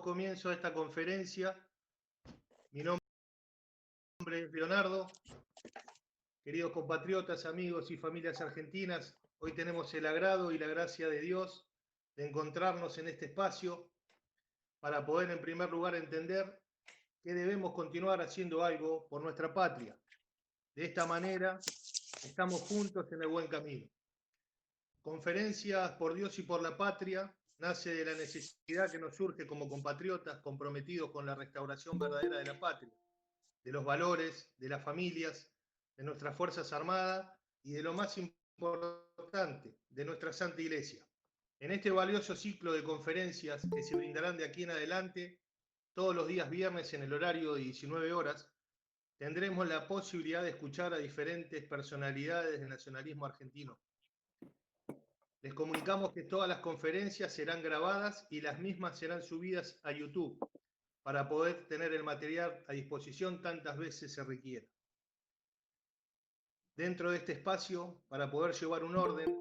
comienzo a esta conferencia. Mi nombre es Leonardo. Queridos compatriotas, amigos y familias argentinas, hoy tenemos el agrado y la gracia de Dios de encontrarnos en este espacio para poder en primer lugar entender que debemos continuar haciendo algo por nuestra patria. De esta manera estamos juntos en el buen camino. Conferencias por Dios y por la Patria nace de la necesidad que nos surge como compatriotas comprometidos con la restauración verdadera de la patria, de los valores, de las familias, de nuestras Fuerzas Armadas y de lo más importante, de nuestra Santa Iglesia. En este valioso ciclo de conferencias que se brindarán de aquí en adelante, todos los días viernes en el horario de 19 horas, tendremos la posibilidad de escuchar a diferentes personalidades del nacionalismo argentino. Les comunicamos que todas las conferencias serán grabadas y las mismas serán subidas a YouTube para poder tener el material a disposición tantas veces se requiera. Dentro de este espacio, para poder llevar un orden,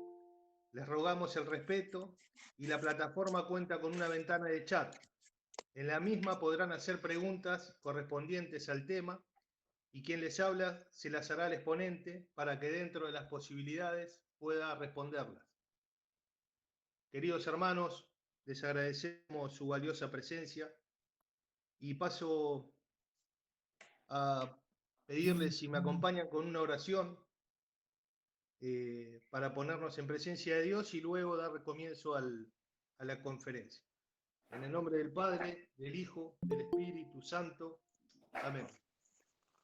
les rogamos el respeto y la plataforma cuenta con una ventana de chat. En la misma podrán hacer preguntas correspondientes al tema y quien les habla se las hará al exponente para que dentro de las posibilidades pueda responderlas. Queridos hermanos, les agradecemos su valiosa presencia y paso a pedirles si me acompañan con una oración para ponernos en presencia de Dios y luego dar comienzo a la conferencia. En el nombre del Padre, del Hijo, del Espíritu Santo. Amén.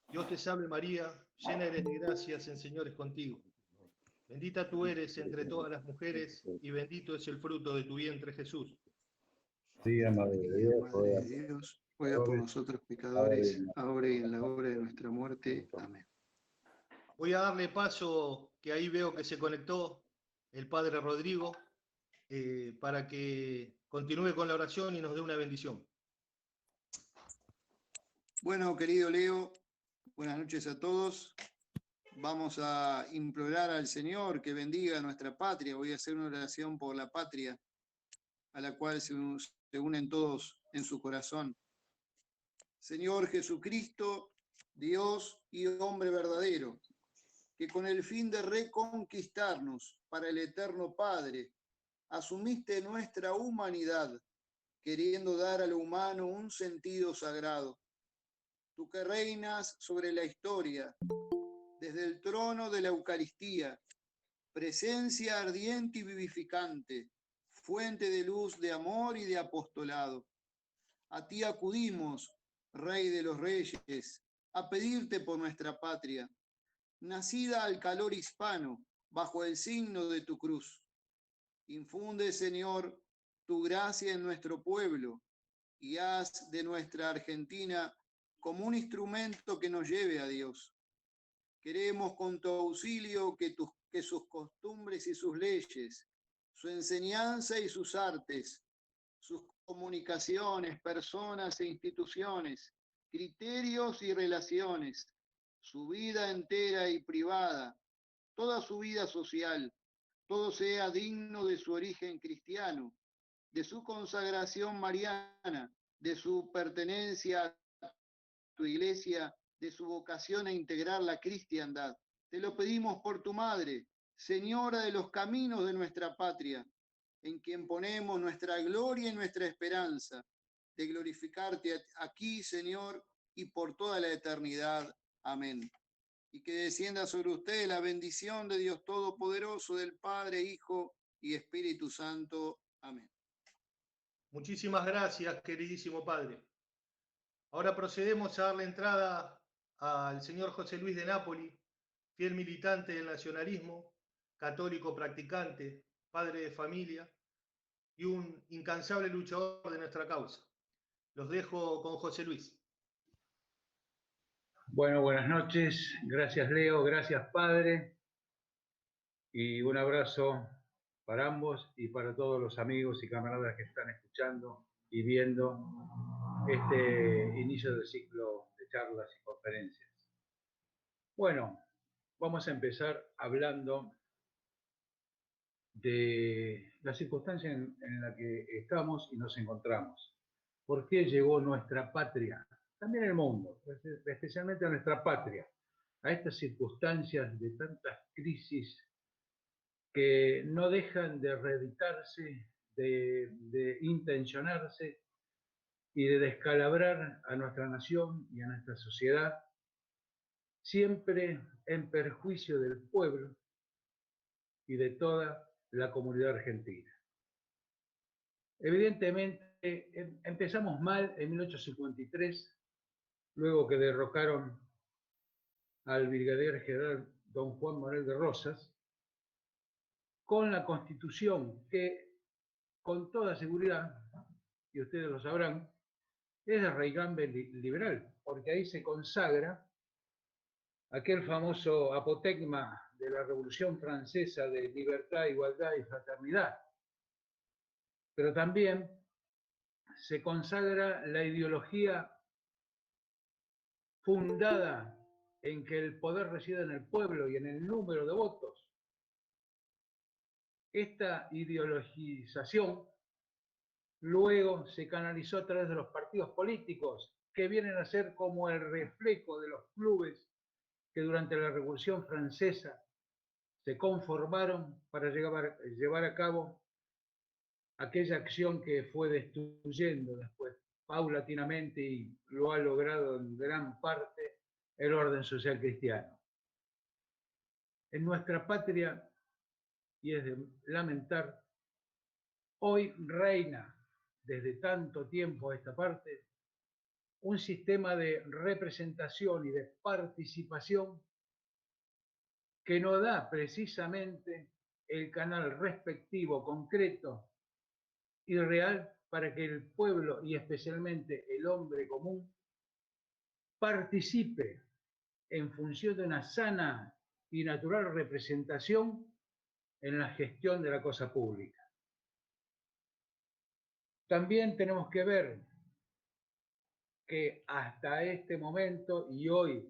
Dios te salve María, llena eres de gracias, el Señor es contigo. Bendita tú eres entre todas las mujeres y bendito es el fruto de tu vientre Jesús. Sí, Madre de Dios, ruega por nosotros pecadores, ahora y en la hora de nuestra muerte. Amén. Voy a darle paso, que ahí veo que se conectó el Padre Rodrigo, para que continúe con la oración y nos dé una bendición. Bueno, querido Leo, buenas noches a todos. Vamos a implorar al Señor que bendiga a nuestra patria. Voy a hacer una oración por la patria, a la cual se unen todos en su corazón. Señor Jesucristo, Dios y hombre verdadero, que con el fin de reconquistarnos para el eterno Padre, asumiste nuestra humanidad, queriendo dar a lo humano un sentido sagrado. Tú que reinas sobre la historia, desde el trono de la Eucaristía, presencia ardiente y vivificante, fuente de luz, de amor y de apostolado. A ti acudimos, Rey de los Reyes, a pedirte por nuestra patria, nacida al calor hispano, bajo el signo de tu cruz. Infunde, Señor, tu gracia en nuestro pueblo y haz de nuestra Argentina como un instrumento que nos lleve a Dios. Queremos con tu auxilio que sus costumbres y sus leyes, su enseñanza y sus artes, sus comunicaciones, personas e instituciones, criterios y relaciones, su vida entera y privada, toda su vida social, todo sea digno de su origen cristiano, de su consagración mariana, de su pertenencia a tu iglesia, de su vocación a integrar la cristiandad. Te lo pedimos por tu madre, Señora de los caminos de nuestra patria, en quien ponemos nuestra gloria y nuestra esperanza de glorificarte aquí, Señor, y por toda la eternidad. Amén. Y que descienda sobre ustedes la bendición de Dios Todopoderoso, del Padre, Hijo y Espíritu Santo. Amén. Muchísimas gracias, queridísimo Padre. Ahora procedemos a darle entrada al señor José Luis de Nápoli, fiel militante del nacionalismo, católico practicante, padre de familia y un incansable luchador de nuestra causa. Los dejo con José Luis. Bueno, buenas noches. Gracias, Leo. Gracias, Padre. Y un abrazo para ambos y para todos los amigos y camaradas que están escuchando y viendo este inicio del ciclo de charlas y conferencias. Bueno, vamos a empezar hablando de la circunstancia en la que estamos y nos encontramos. por qué llegó nuestra patria, también el mundo, especialmente nuestra patria, a estas circunstancias de tantas crisis que no dejan de reeditarse, de intencionarse y de descalabrar a nuestra nación y a nuestra sociedad, siempre en perjuicio del pueblo y de toda la comunidad argentina. Evidentemente, empezamos mal en 1853, luego que derrocaron al brigadier general don Juan Manuel de Rosas, con la Constitución que, con toda seguridad, y ustedes lo sabrán, es de raigambre liberal, porque ahí se consagra aquel famoso apotegma de la Revolución Francesa de libertad, igualdad y fraternidad. Pero también se consagra la ideología fundada en que el poder reside en el pueblo y en el número de votos. Esta ideologización luego se canalizó a través de los partidos políticos, que vienen a ser como el reflejo de los clubes que durante la Revolución Francesa se conformaron para llevar a cabo aquella acción que fue destruyendo después paulatinamente y lo ha logrado en gran parte el orden social cristiano. En nuestra patria, y es de lamentar, hoy reina desde tanto tiempo a esta parte un sistema de representación y de participación que no da precisamente el canal respectivo, concreto y real para que el pueblo y especialmente el hombre común participe en función de una sana y natural representación en la gestión de la cosa pública. También tenemos que ver que hasta este momento y hoy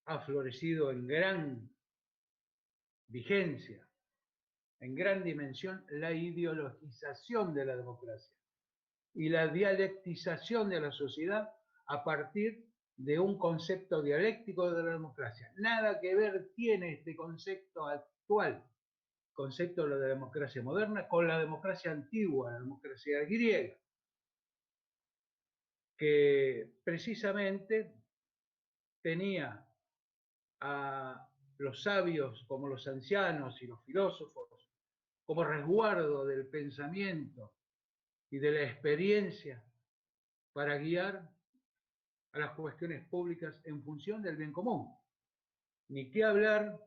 ha florecido en gran vigencia, en gran dimensión, la ideologización de la democracia y la dialectización de la sociedad a partir de un concepto dialéctico de la democracia. Nada que ver tiene este concepto actual, concepto de la democracia moderna, con la democracia antigua, la democracia griega, que precisamente tenía a los sabios como los ancianos y los filósofos como resguardo del pensamiento y de la experiencia para guiar a las cuestiones públicas en función del bien común. Ni qué hablar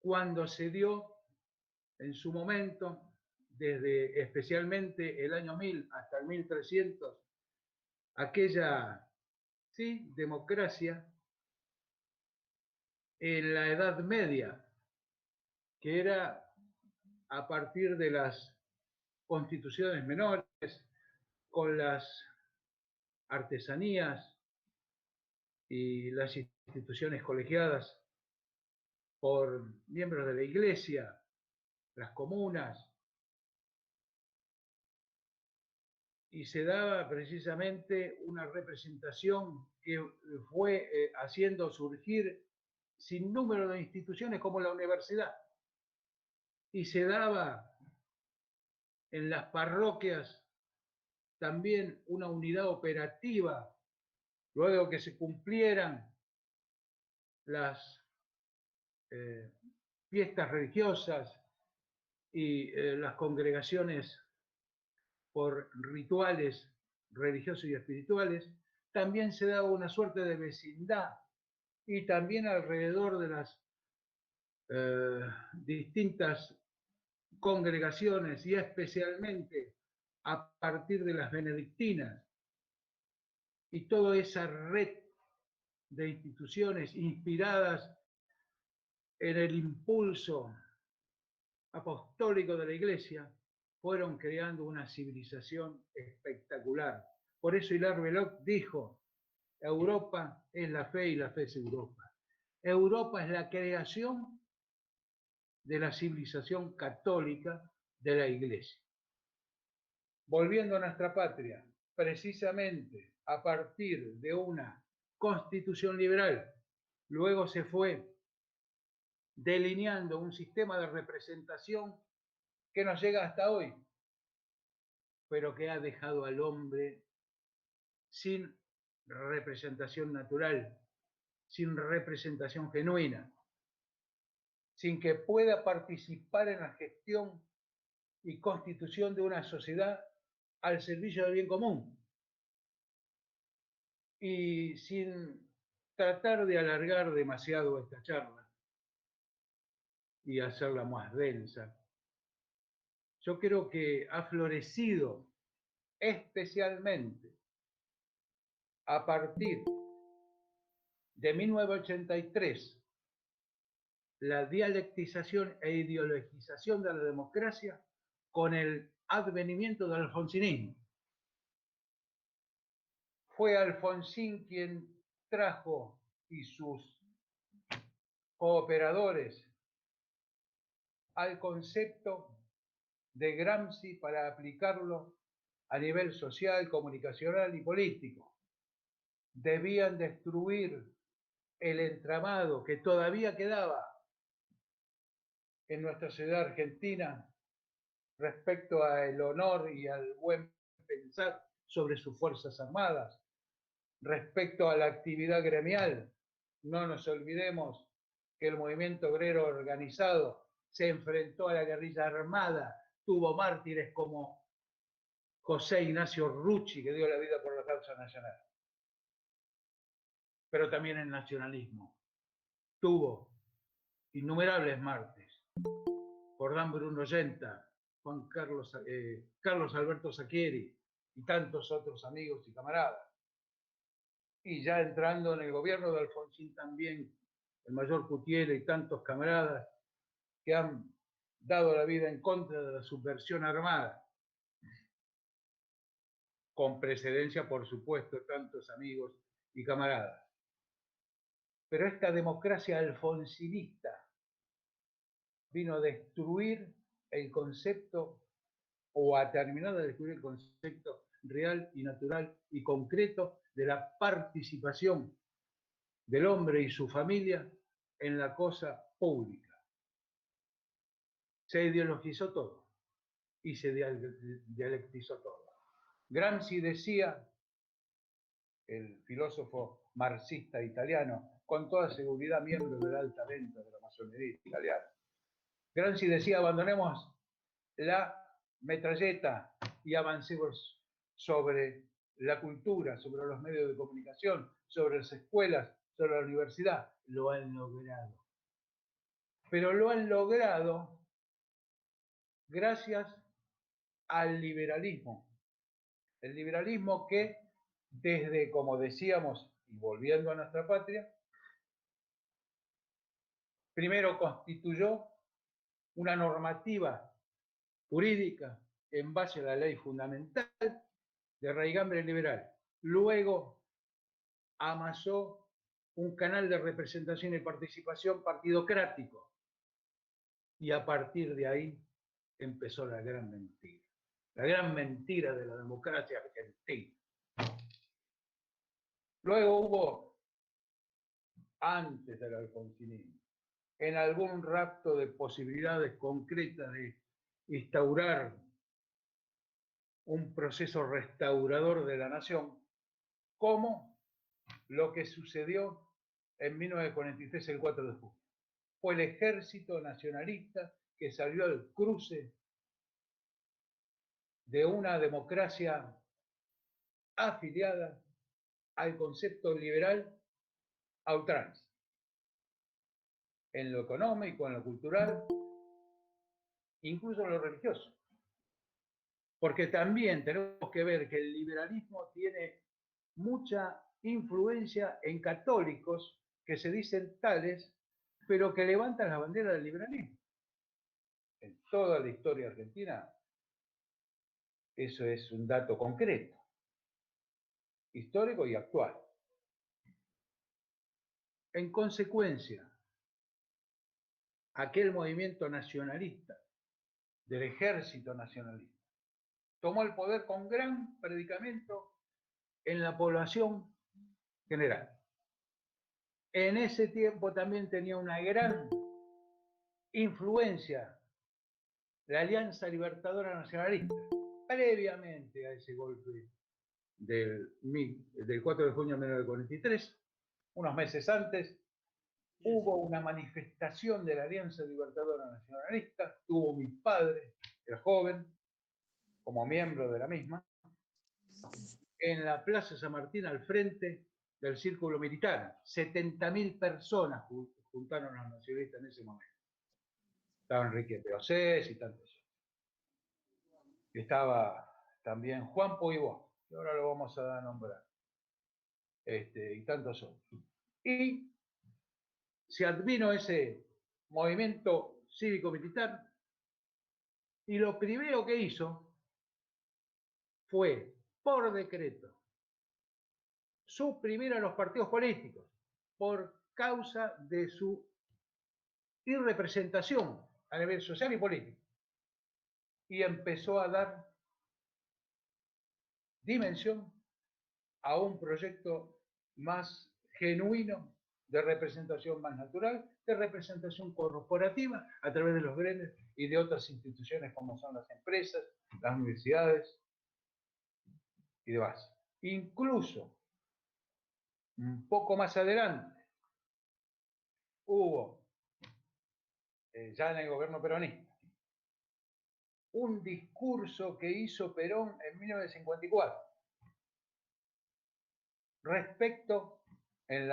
cuando se dio en su momento, desde especialmente el año 1000 hasta el 1300, aquella democracia en la Edad Media, que era a partir de las constituciones menores, con las artesanías y las instituciones colegiadas por miembros de la Iglesia, las comunas, y se daba precisamente una representación que fue haciendo surgir sin número de instituciones como la universidad, y se daba en las parroquias también una unidad operativa, luego que se cumplieran las fiestas religiosas y las congregaciones por rituales religiosos y espirituales, también se daba una suerte de vecindad y también alrededor de las distintas congregaciones y especialmente a partir de las benedictinas y toda esa red de instituciones inspiradas en el impulso apostólico de la Iglesia, fueron creando una civilización espectacular. Por eso Hilaire Belloc dijo, Europa es la fe y la fe es Europa. Europa es la creación de la civilización católica de la Iglesia. volviendo a nuestra patria, precisamente a partir de una constitución liberal, luego se fue delineando un sistema de representación que nos llega hasta hoy, pero que ha dejado al hombre sin representación natural, sin representación genuina, sin que pueda participar en la gestión y constitución de una sociedad al servicio del bien común. Y sin tratar de alargar demasiado esta charla y hacerla más densa, yo creo que ha florecido especialmente a partir de 1983 la dialectización e ideologización de la democracia con el advenimiento del alfonsinismo. Fue Alfonsín quien trajo, y sus cooperadores, al concepto de Gramsci para aplicarlo a nivel social, comunicacional y político. Debían destruir el entramado que todavía quedaba en nuestra sociedad argentina respecto al honor y al buen pensar sobre sus Fuerzas Armadas, respecto a la actividad gremial. No nos olvidemos que el movimiento obrero organizado se enfrentó a la guerrilla armada, tuvo mártires como José Ignacio Rucci, que dio la vida por la causa nacional. Pero también el nacionalismo tuvo innumerables mártires. Jordán Bruno Yenta, Carlos Alberto Sacchieri y tantos otros amigos y camaradas. Y ya entrando en el gobierno de Alfonsín también, el mayor Cutiel y tantos camaradas que han dado la vida en contra de la subversión armada. Con precedencia, por supuesto, tantos amigos y camaradas. Pero esta democracia alfonsinista vino a destruir el concepto, o a terminar de destruir el concepto real y natural y concreto de la participación del hombre y su familia en la cosa pública. Se ideologizó todo y se dialectizó todo. Gramsci decía, el filósofo marxista italiano, con toda seguridad miembro de la alta venta de la masonería italiana, Gramsci decía: abandonemos la metralleta y avancemos sobre la cultura, sobre los medios de comunicación, sobre las escuelas, sobre la universidad. Lo han logrado. Pero lo han logrado gracias al liberalismo. El liberalismo que desde, como decíamos, y volviendo a nuestra patria, primero constituyó una normativa jurídica en base a la ley fundamental de raigambre liberal. Luego amasó un canal de representación y participación partidocrático. Y a partir de ahí empezó la gran mentira de la democracia argentina. Luego hubo, antes del alfonsinismo, en algún rapto de posibilidades concretas de instaurar un proceso restaurador de la nación, como lo que sucedió en 1943, el 4 de julio. Fue el ejército nacionalista que salió al cruce de una democracia afiliada al concepto liberal a ultranza, en lo económico, en lo cultural, incluso en lo religioso. Porque también tenemos que ver que el liberalismo tiene mucha influencia en católicos que se dicen tales, pero que levantan la bandera del liberalismo. En toda la historia argentina, eso es un dato concreto, histórico y actual. En consecuencia, aquel movimiento nacionalista, del ejército nacionalista, tomó el poder con gran predicamento en la población general. En ese tiempo también tenía una gran influencia la Alianza Libertadora Nacionalista, previamente a ese golpe del 4 de junio de 1943, unos meses antes, hubo una manifestación de la Alianza Libertadora Nacionalista, tuvo mi padre, el joven, como miembro de la misma, en la Plaza San Martín al frente del Círculo Militar. 70.000 personas juntaron a los nacionalistas en ese momento. Estaba Enrique Peosés y tantos. Estaba también Juan Poibó, que ahora lo vamos a nombrar, y tantos otros. Y se advino ese movimiento cívico-militar y lo primero que hizo fue, por decreto, suprimir a los partidos políticos por causa de su irrepresentación a nivel social y político. Y empezó a dar dimensión a un proyecto más genuino, de representación más natural, de representación corporativa a través de los gremios y de otras instituciones como son las empresas, las universidades y demás. Incluso, un poco más adelante, hubo, ya en el gobierno peronista, un discurso que hizo Perón en 1954 respecto en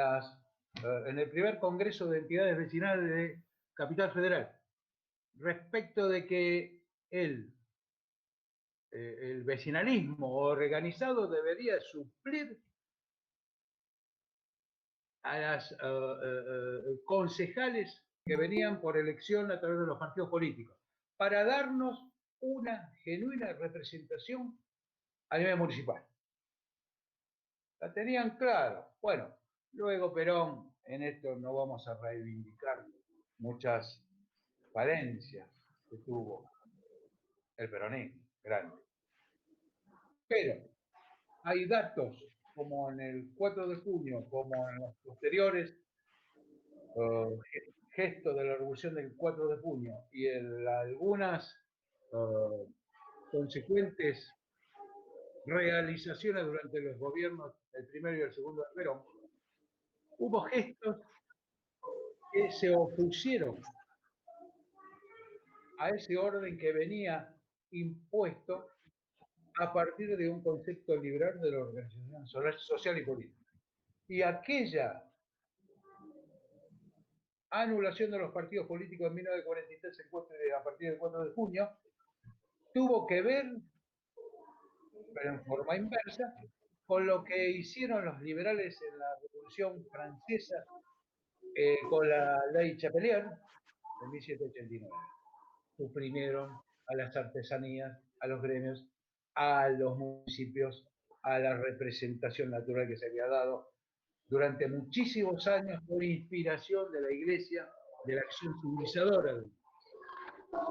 el primer Congreso de Entidades Vecinales de Capital Federal, respecto de que el vecinalismo organizado debería suplir a las concejales que venían por elección a través de los partidos políticos, para darnos una genuina representación a nivel municipal. La tenían claro. Bueno, luego Perón, en esto no vamos a reivindicar muchas falencias que tuvo el peronismo, grande. Pero hay datos, como en el 4 de junio, como en los posteriores gestos de la revolución del 4 de junio y en algunas consecuentes realizaciones durante los gobiernos del primero y el segundo de Perón, hubo gestos que se opusieron a ese orden que venía impuesto a partir de un concepto liberal de la organización social y política. Y aquella anulación de los partidos políticos en 1943 a partir del 4 de junio tuvo que ver, pero en forma inversa, con lo que hicieron los liberales en la Revolución Francesa con la ley Chapelier de 1789. Suprimieron a las artesanías, a los gremios, a los municipios, a la representación natural que se había dado durante muchísimos años por inspiración de la Iglesia, de la acción civilizadora.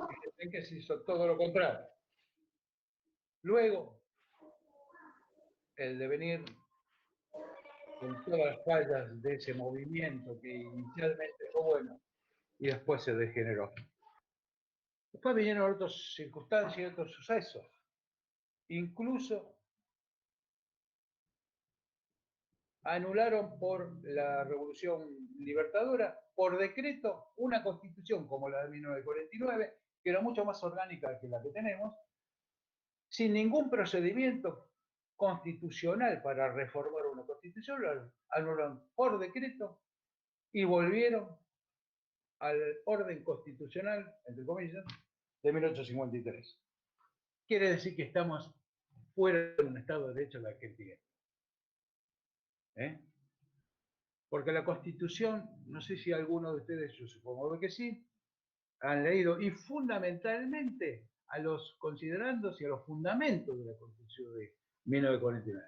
Fíjense que se hizo todo lo contrario. Luego, el devenir con todas las fallas de ese movimiento que inicialmente fue bueno y después se degeneró. Después vinieron otras circunstancias y otros sucesos. Incluso anularon por la Revolución Libertadora, por decreto, una constitución como la de 1949, que era mucho más orgánica que la que tenemos, sin ningún procedimiento constitucional para reformar una constitución, la anularon por decreto y volvieron al orden constitucional, entre comillas, de 1853. Quiere decir que estamos fuera de un Estado de Derecho en la Argentina. Porque la Constitución, no sé si alguno de ustedes, yo supongo que sí, han leído, y fundamentalmente a los considerandos y a los fundamentos de la Constitución de 1949.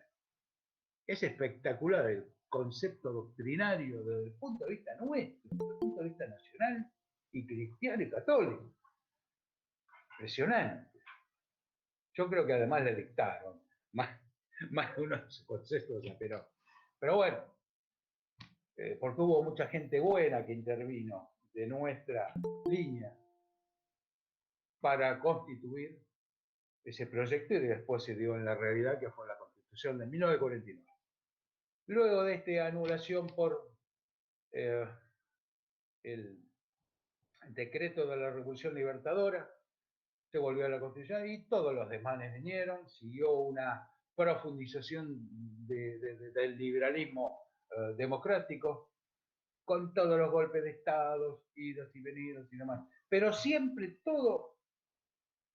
Es espectacular el concepto doctrinario desde el punto de vista nuestro, desde el punto de vista nacional y cristiano y católico. Impresionante. Yo creo que además le dictaron más de unos conceptos a Perón. Pero bueno, porque hubo mucha gente buena que intervino de nuestra línea para constituir ese proyecto y después se dio en la realidad que fue la Constitución de 1949. Luego de esta anulación por el decreto de la Revolución Libertadora, se volvió a la Constitución y todos los desmanes vinieron, siguió una profundización del liberalismo democrático, con todos los golpes de Estado, idos y venidos y demás. Pero siempre todo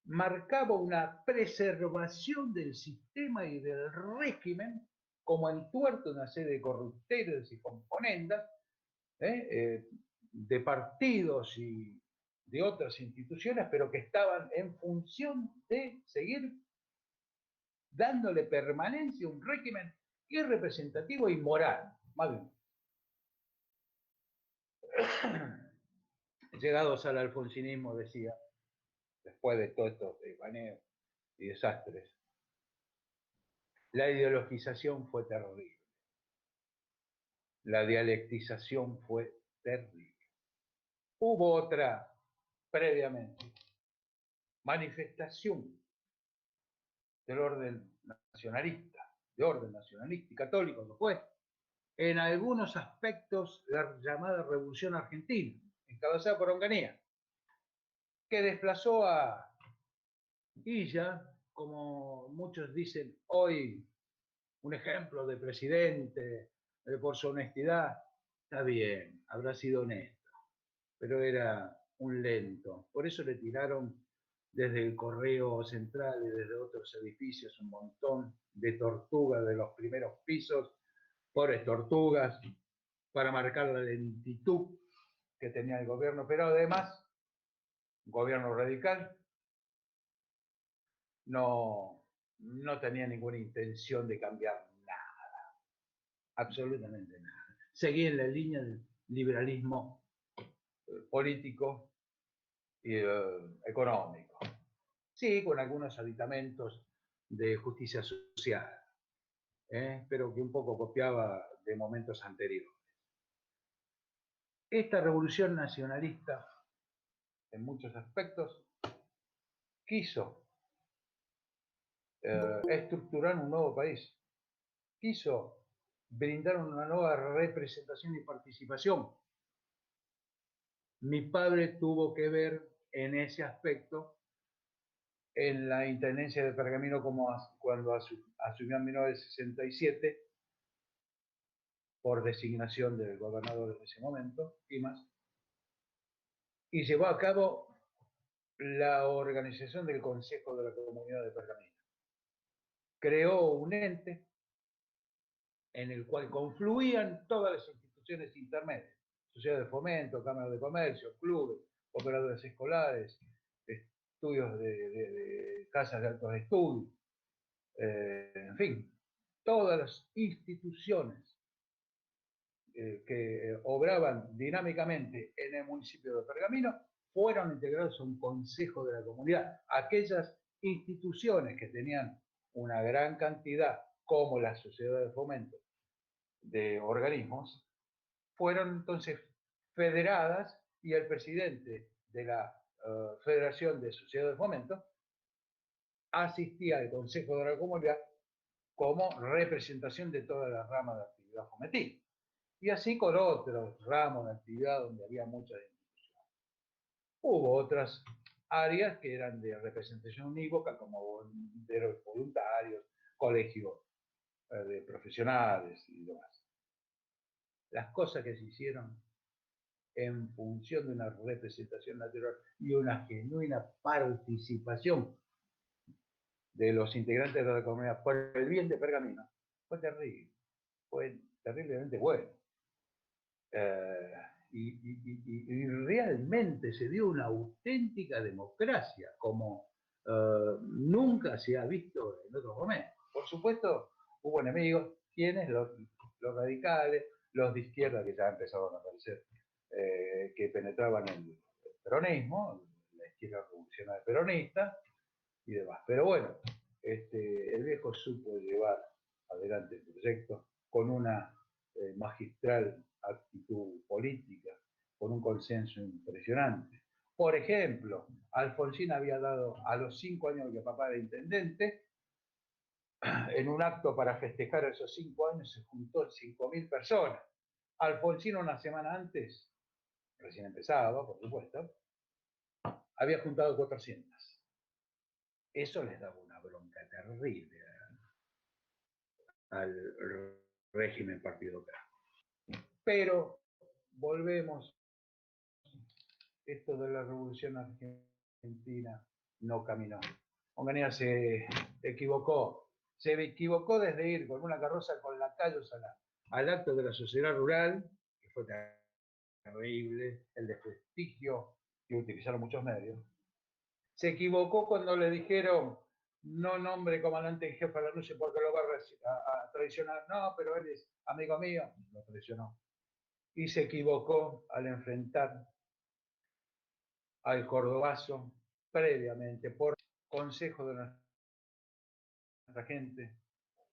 marcaba una preservación del sistema y del régimen, como entuerto una serie de corrupteles y componendas, de partidos y de otras instituciones, pero que estaban en función de seguir dándole permanencia a un régimen irrepresentativo y moral, más bien. Llegados al alfonsinismo, decía, después de todos estos desvaneos y desastres, la ideologización fue terrible. La dialectización fue terrible. Hubo otra previamente, manifestación del orden nacionalista, de orden nacionalista y católico, lo fue, en algunos aspectos la llamada Revolución Argentina, encabezada por Onganía, que desplazó a Illa, como muchos dicen hoy, un ejemplo de presidente por su honestidad. Está bien, habrá sido honesto, pero era un lento. Por eso le tiraron desde el Correo Central y desde otros edificios un montón de tortugas de los primeros pisos, pobres tortugas, para marcar la lentitud que tenía el gobierno, pero además, un gobierno radical, no tenía ninguna intención de cambiar nada, absolutamente nada. Seguía en la línea del liberalismo político y económico. Sí, con algunos aditamentos de justicia social, pero que un poco copiaba de momentos anteriores. Esta revolución nacionalista, en muchos aspectos, quiso estructurar un nuevo país, quiso brindar una nueva representación y participación. Mi padre tuvo que ver en ese aspecto en la Intendencia de Pergamino cuando asumió en 1967 por designación del gobernador de ese momento, Dimas, y llevó a cabo la organización del Consejo de la Comunidad de Pergamino. Creó un ente en el cual confluían todas las instituciones intermedias, sociedad de fomento, cámaras de comercio, clubes, operadores escolares, estudios de casas de altos estudios, en fin, todas las instituciones que obraban dinámicamente en el municipio de Pergamino fueron integrados a un consejo de la comunidad. Aquellas instituciones que tenían una gran cantidad, como la sociedad de fomento, de organismos, fueron entonces federadas y el presidente de la Federación de Sociedades de Fomento asistía al Consejo de la Comunidad como representación de toda la rama de actividad fomentil. Y así con otros ramos de actividad donde había muchas instituciones. Hubo otras áreas que eran de representación unívoca, como bomberos voluntarios, colegios de profesionales y demás. Las cosas que se hicieron en función de una representación natural y una genuina participación de los integrantes de la comunidad por el bien de Pergamino, fue terrible, fue terriblemente bueno. Y realmente se dio una auténtica democracia, como nunca se ha visto en otros momentos. Por supuesto, hubo enemigos, quienes los radicales, los de izquierda que ya empezaron a aparecer, que penetraban el peronismo, la izquierda revolucionaria peronista y demás. Pero bueno, el viejo supo llevar adelante el proyecto con una magistral actitud política, con un consenso impresionante. Por ejemplo, Alfonsín había dado a los 5 años que papá era intendente, en un acto para festejar esos 5 años se juntó 5.000 personas. Alfonsín una semana antes, recién empezado, por supuesto, había juntado 400. Eso les daba una bronca terrible al régimen partidocrático. Pero volvemos, esto de la Revolución Argentina no caminó. Onganía se equivocó desde ir con una carroza con lacayos al acto de la sociedad rural, que fue terrible, el desprestigio que utilizaron muchos medios. Se equivocó cuando le dijeron: no nombre comandante en jefe a la noche porque lo va a traicionar. No, pero él es amigo mío. Lo traicionó. Y se equivocó al enfrentar al cordobazo previamente por consejo de nuestra gente,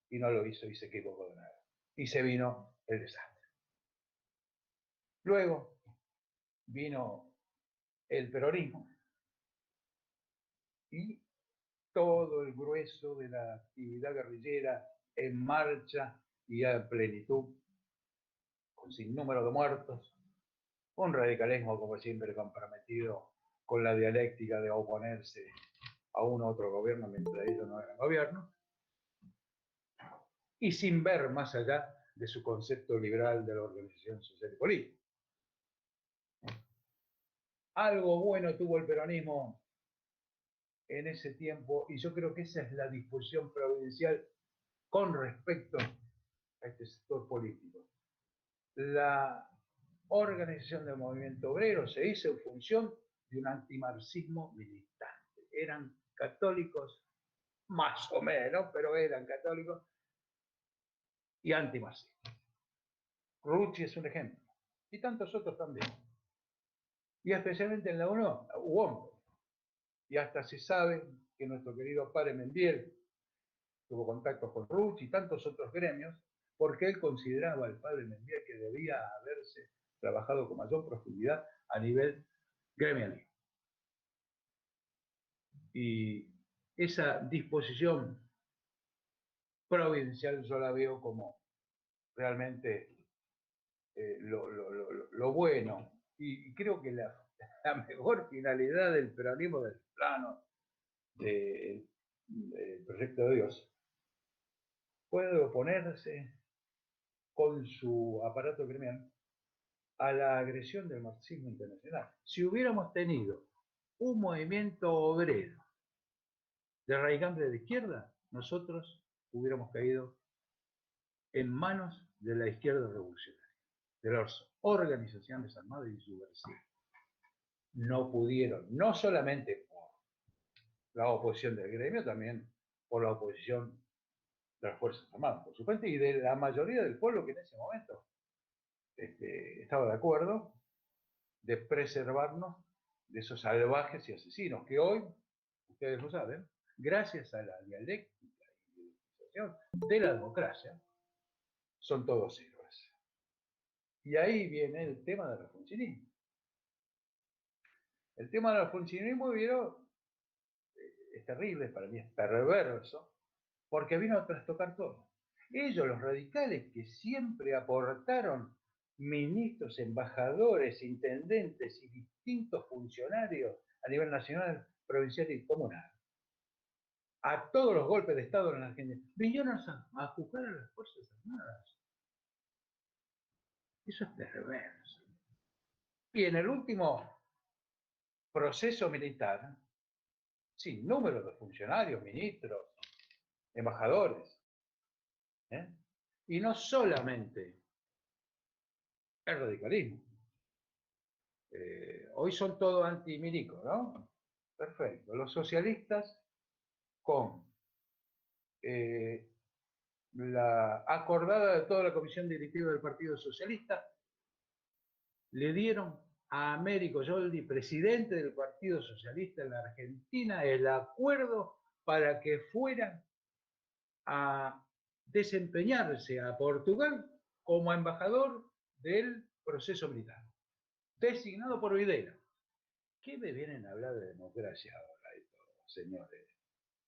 y no lo hizo y se equivocó de nada. Y se vino el desastre. Luego vino el peronismo y todo el grueso de la actividad guerrillera en marcha y a plenitud, con sin número de muertos, un radicalismo como siempre comprometido con la dialéctica de oponerse a un otro gobierno mientras ellos no eran gobierno, y sin ver más allá de su concepto liberal de la organización social y política. Algo bueno tuvo el peronismo en ese tiempo, y yo creo que esa es la disposición providencial con respecto a este sector político. La organización del movimiento obrero se hizo en función de un antimarxismo militante. Eran católicos, más o menos, pero eran católicos y antimarxistas. Rucci es un ejemplo, y tantos otros también. Y especialmente en la UNO, hubo hombres. Y hasta se sabe que nuestro querido padre Mendiel tuvo contactos con Rucci y tantos otros gremios, porque él consideraba al padre Mendiel que debía haberse trabajado con mayor profundidad a nivel gremial. Y esa disposición providencial yo la veo como realmente lo bueno. Y creo que la mejor finalidad del peronismo del plano del proyecto de Dios puede oponerse con su aparato gremial a la agresión del marxismo internacional. Si hubiéramos tenido un movimiento obrero de radicante de izquierda, nosotros hubiéramos caído en manos de la izquierda revolucionaria, de las organizaciones armadas y subversivas. No pudieron, no solamente por la oposición del gremio, también por la oposición de las Fuerzas Armadas, por supuesto, y de la mayoría del pueblo que en ese momento estaba de acuerdo de preservarnos de esos salvajes y asesinos que hoy, ustedes lo saben, gracias a la dialéctica y ideologización de la democracia, son todos héroes. Y ahí viene el tema del alfonsinismo. El tema del alfonsinismo es terrible, para mí es perverso, porque vino a trastocar todo. Ellos, los radicales, que siempre aportaron ministros, embajadores, intendentes y distintos funcionarios a nivel nacional, provincial y comunal, a todos los golpes de Estado en la Argentina, vinieron a juzgar a las Fuerzas Armadas. Eso es perverso. Y en el último proceso militar, sin número de funcionarios, ministros, embajadores, y no solamente el radicalismo. Hoy son todos anti-milico, ¿no? Perfecto. Los socialistas con la acordada de toda la comisión directiva del Partido Socialista le dieron a Américo Yoldi, presidente del Partido Socialista en la Argentina, el acuerdo para que fuera a desempeñarse a Portugal como embajador del proceso militar, designado por Videla. ¿Qué me vienen a hablar de democracia ahora estos señores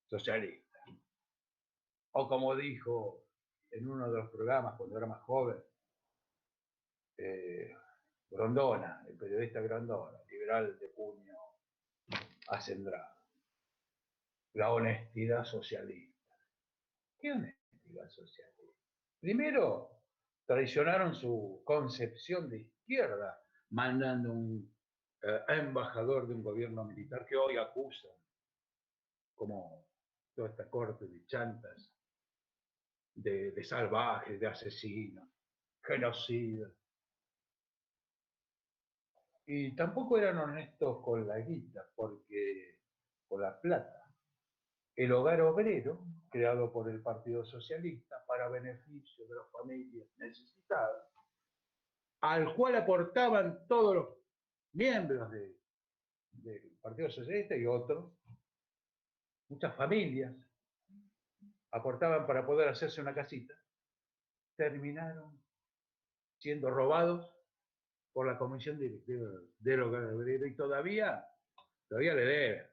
socialistas? O como dijo en uno de los programas cuando era más joven, Grondona, el periodista Grondona, liberal de puño acendrado. La honestidad socialista. ¿Qué honestidad socialista? Primero, traicionaron su concepción de izquierda, mandando un embajador de un gobierno militar que hoy acusan, como toda esta corte de chantas, de salvajes, de asesinos, genocidas. Y tampoco eran honestos con la guita, porque con la plata. El hogar obrero, creado por el Partido Socialista para beneficio de las familias necesitadas, al cual aportaban todos los miembros del Partido Socialista y otros, muchas familias aportaban para poder hacerse una casita, terminaron siendo robados por la Comisión Directiva del Hogar Obrero y todavía le deben,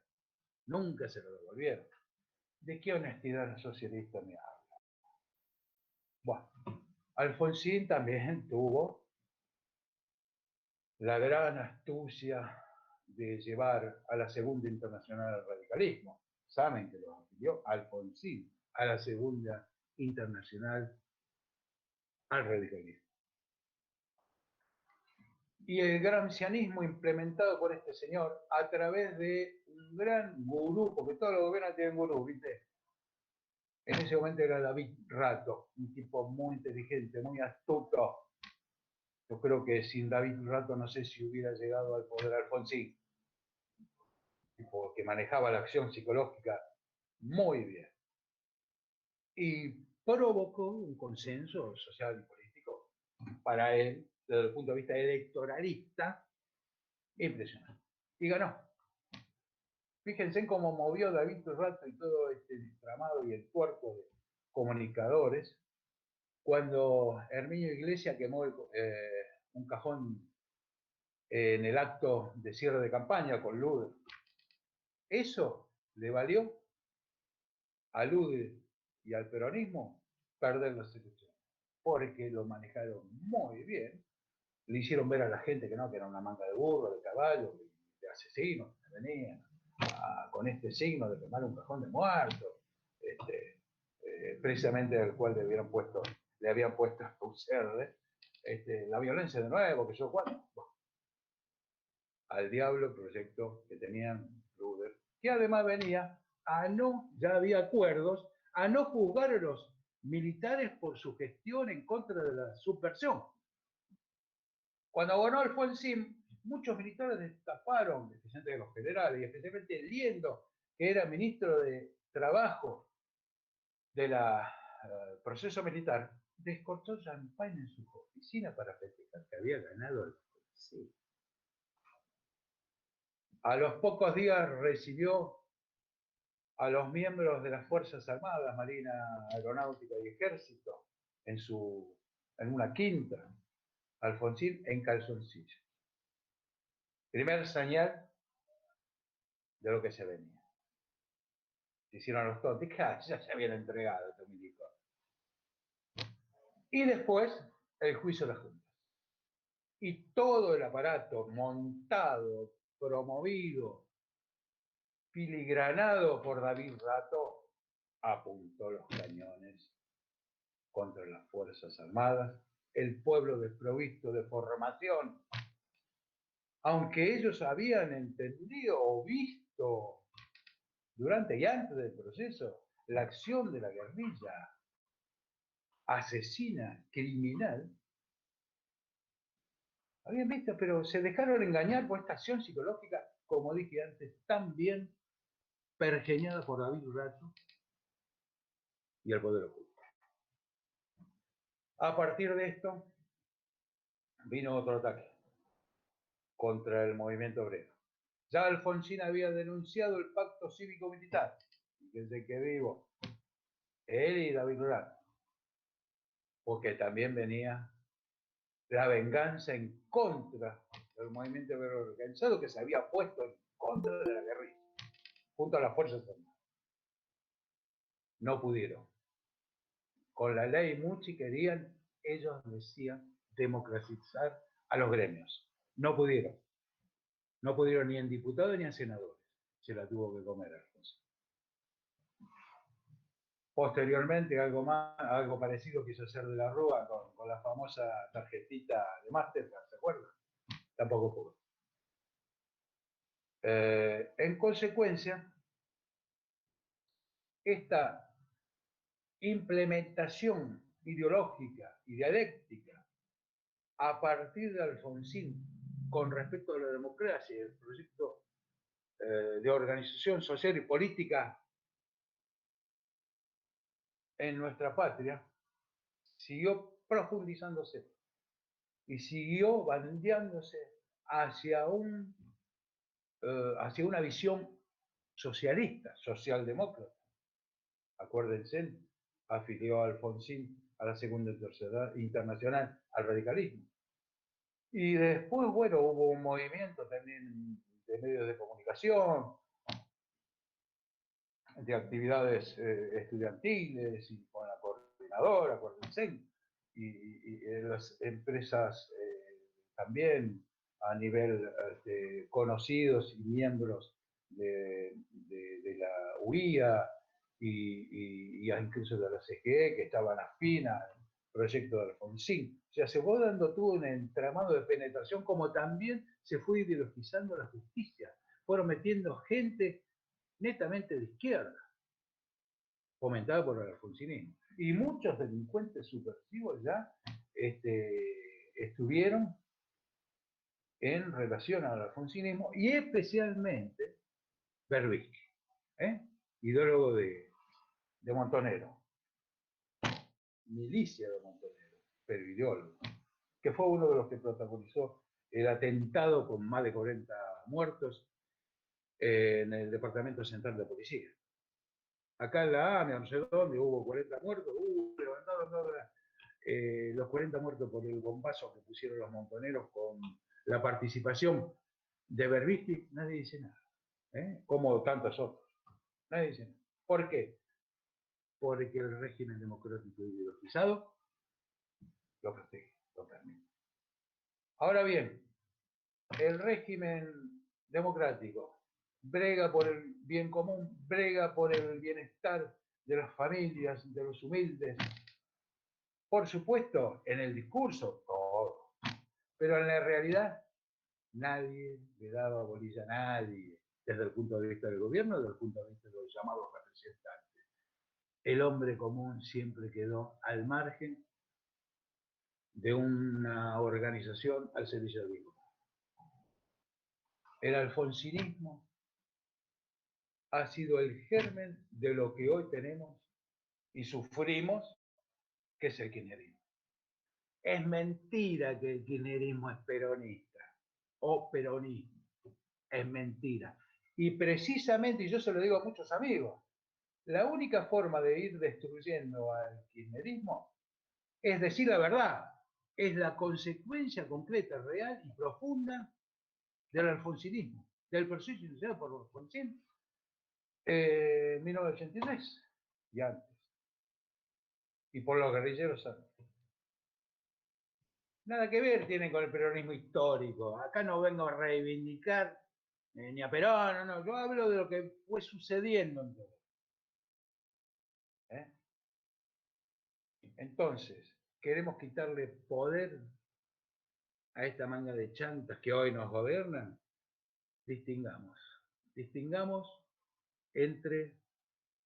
nunca se lo devolvieron. ¿De qué honestidad socialista me habla? Bueno, Alfonsín también tuvo la gran astucia de llevar a la Segunda Internacional al radicalismo. Saben que lo afilió Alfonsín a la Segunda Internacional al radicalismo. Y el gramscianismo implementado por este señor a través de un gran gurú, porque todos los gobiernos tienen gurú, ¿viste? En ese momento era David Rato, un tipo muy inteligente, muy astuto. Yo creo que sin David Rato no sé si hubiera llegado al poder Alfonsín. Tipo que manejaba la acción psicológica muy bien. Y provocó un consenso social y político para él, desde el punto de vista electoralista, impresionante. Y ganó. Fíjense cómo movió David Rato y todo este entramado y el cuerpo de comunicadores cuando Herminio Iglesias quemó un cajón en el acto de cierre de campaña con Luder. Eso le valió a Luder y al peronismo perder las elecciones, porque lo manejaron muy bien, le hicieron ver a la gente que no, que era una manga de burro, de caballo, de asesinos que venían con este signo de quemar un cajón de muertos, precisamente al cual le habían puesto a Puigcerda, la violencia de nuevo, que yo cuando. Bueno, al diablo el proyecto que tenían Luder, que además venía ya había acuerdos, a no juzgar a los militares por su gestión en contra de la subversión. Cuando ganó Alfonsín, muchos militares destaparon, especialmente los generales, y especialmente Liendo, que era ministro de Trabajo del proceso militar, descorchó champán en su oficina para festejar que había ganado Alfonsín. A los pocos días recibió a los miembros de las Fuerzas Armadas, Marina, Aeronáutica y Ejército, en una quinta, Alfonsín en calzoncillo. Primer señal de lo que se venía. Se hicieron los tontos, ya se habían entregado estos milicos. Y después, el juicio de las juntas. Y todo el aparato montado, promovido, filigranado por David Rato, apuntó los cañones contra las Fuerzas Armadas, el pueblo desprovisto de formación, aunque ellos habían entendido o visto durante y antes del proceso la acción de la guerrilla asesina, criminal, habían visto, pero se dejaron engañar por esta acción psicológica, como dije antes, tan bien pergeñada por David Rato y el poder oculto. A partir de esto, vino otro ataque contra el movimiento obrero. Ya Alfonsín había denunciado el pacto cívico-militar fíjense qué vivo, él y David Durán, porque también venía la venganza en contra del movimiento obrero organizado que se había puesto en contra de la guerrilla, junto a las Fuerzas Armadas. No pudieron. Con la ley Mucci querían, ellos decían, democratizar a los gremios. No pudieron. No pudieron ni en diputados ni en senadores. Se la tuvo que comer Alfonso. Posteriormente, algo parecido quiso hacer de la Rúa con la famosa tarjetita de Mastercard, ¿se acuerdan? Tampoco pudo. En consecuencia, esta implementación ideológica y dialéctica a partir de Alfonsín con respecto a la democracia y el proyecto de organización social y política en nuestra patria, siguió profundizándose y siguió bandeándose hacia una visión socialista, socialdemócrata. Acuérdense, afilió a Alfonsín a la Segunda y Tercera Internacional, al radicalismo. Y después, bueno, hubo un movimiento también de medios de comunicación, de actividades estudiantiles, y con la coordinadora, acuérdense, y las empresas también a nivel conocidos y miembros de la UIA y incluso de la CGE, que estaban afín al proyecto de Alfonsín. O sea, se fue dando todo un entramado de penetración, como también se fue ideologizando la justicia. Fueron metiendo gente netamente de izquierda, fomentada por el alfonsinismo. Y muchos delincuentes subversivos ya estuvieron en relación al alfonsinismo, y especialmente Berbisky, ideólogo de Montonero, milicia de Montonero, pero ideólogo, que fue uno de los que protagonizó el atentado con más de 40 muertos en el Departamento Central de Policía. Acá en la AMIA, no sé dónde, hubo 40 muertos, levantaron los 40 muertos por el bombazo que pusieron los montoneros con la participación de Berbisky. Nadie dice nada, como tantos otros. Nadie dice nada. ¿Por qué? Porque el régimen democrático ideologizado lo protege, lo permite. Ahora bien, el régimen democrático brega por el bien común, brega por el bienestar de las familias, de los humildes. Por supuesto, en el discurso, todo. Pero en la realidad, nadie le daba bolilla a nadie, desde el punto de vista del gobierno, desde el punto de vista de los llamados representantes. El hombre común siempre quedó al margen de una organización al servicio del bien común. El alfonsinismo ha sido el germen de lo que hoy tenemos y sufrimos, que es el kirchnerismo. Es mentira que el kirchnerismo es peronista o peronismo. Es mentira. Y precisamente, y yo se lo digo a muchos amigos, la única forma de ir destruyendo al kirchnerismo es decir la verdad. Es la consecuencia concreta, real y profunda del alfonsinismo, del proceso iniciado por Alfonsín en 1983 y antes, y por los guerrilleros antes. Nada que ver tienen con el peronismo histórico. Acá no vengo a reivindicar ni a Perón, no, yo hablo de lo que fue sucediendo en todo. Entonces, queremos quitarle poder a esta manga de chantas que hoy nos gobiernan. Distingamos entre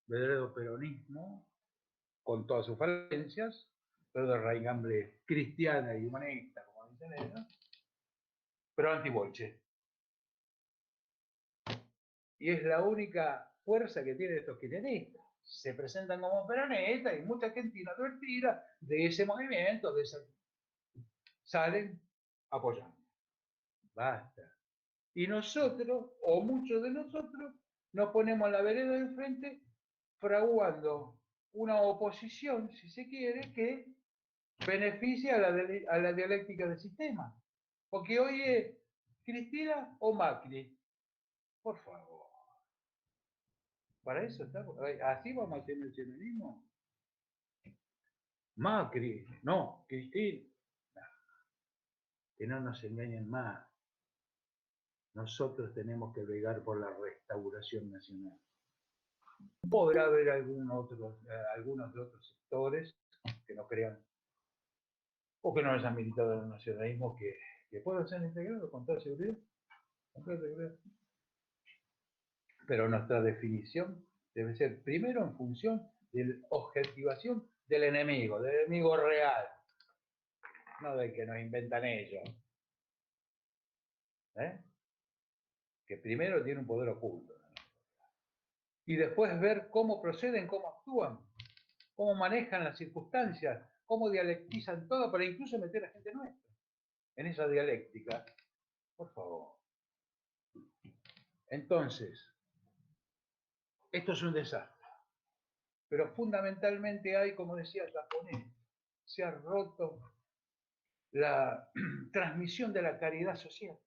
verdadero peronismo, con todas sus falencias, pero de raigambre cristiana y humanista, como dicen ellos, pero antibolche. Y es la única fuerza que tienen estos kirchneristas. Se presentan como peronistas y mucha gente inadvertida de ese movimiento, salen apoyando. Basta. Y nosotros, o muchos de nosotros, nos ponemos a la vereda del frente fraguando una oposición, si se quiere, que beneficia a la dialéctica del sistema. Porque hoy es Cristina o Macri. Por favor. Para eso estamos. ¿Así vamos a tener el chauvinismo? Macri, no, Cristina. Que no nos engañen más. Nosotros tenemos que velar por la restauración nacional. Podrá haber algunos de otros sectores que no crean o que no les han militado en el nacionalismo que puedan ser integrados con toda seguridad. Pero nuestra definición debe ser primero en función de la objetivación del enemigo real, no del que nos inventan ellos. Que primero tiene un poder oculto. Y después ver cómo proceden, cómo actúan, cómo manejan las circunstancias, cómo dialectizan todo para incluso meter a gente nuestra en esa dialéctica. Por favor. Entonces, esto es un desastre. Pero fundamentalmente hay, como decía el japonés, se ha roto la transmisión de la caridad social.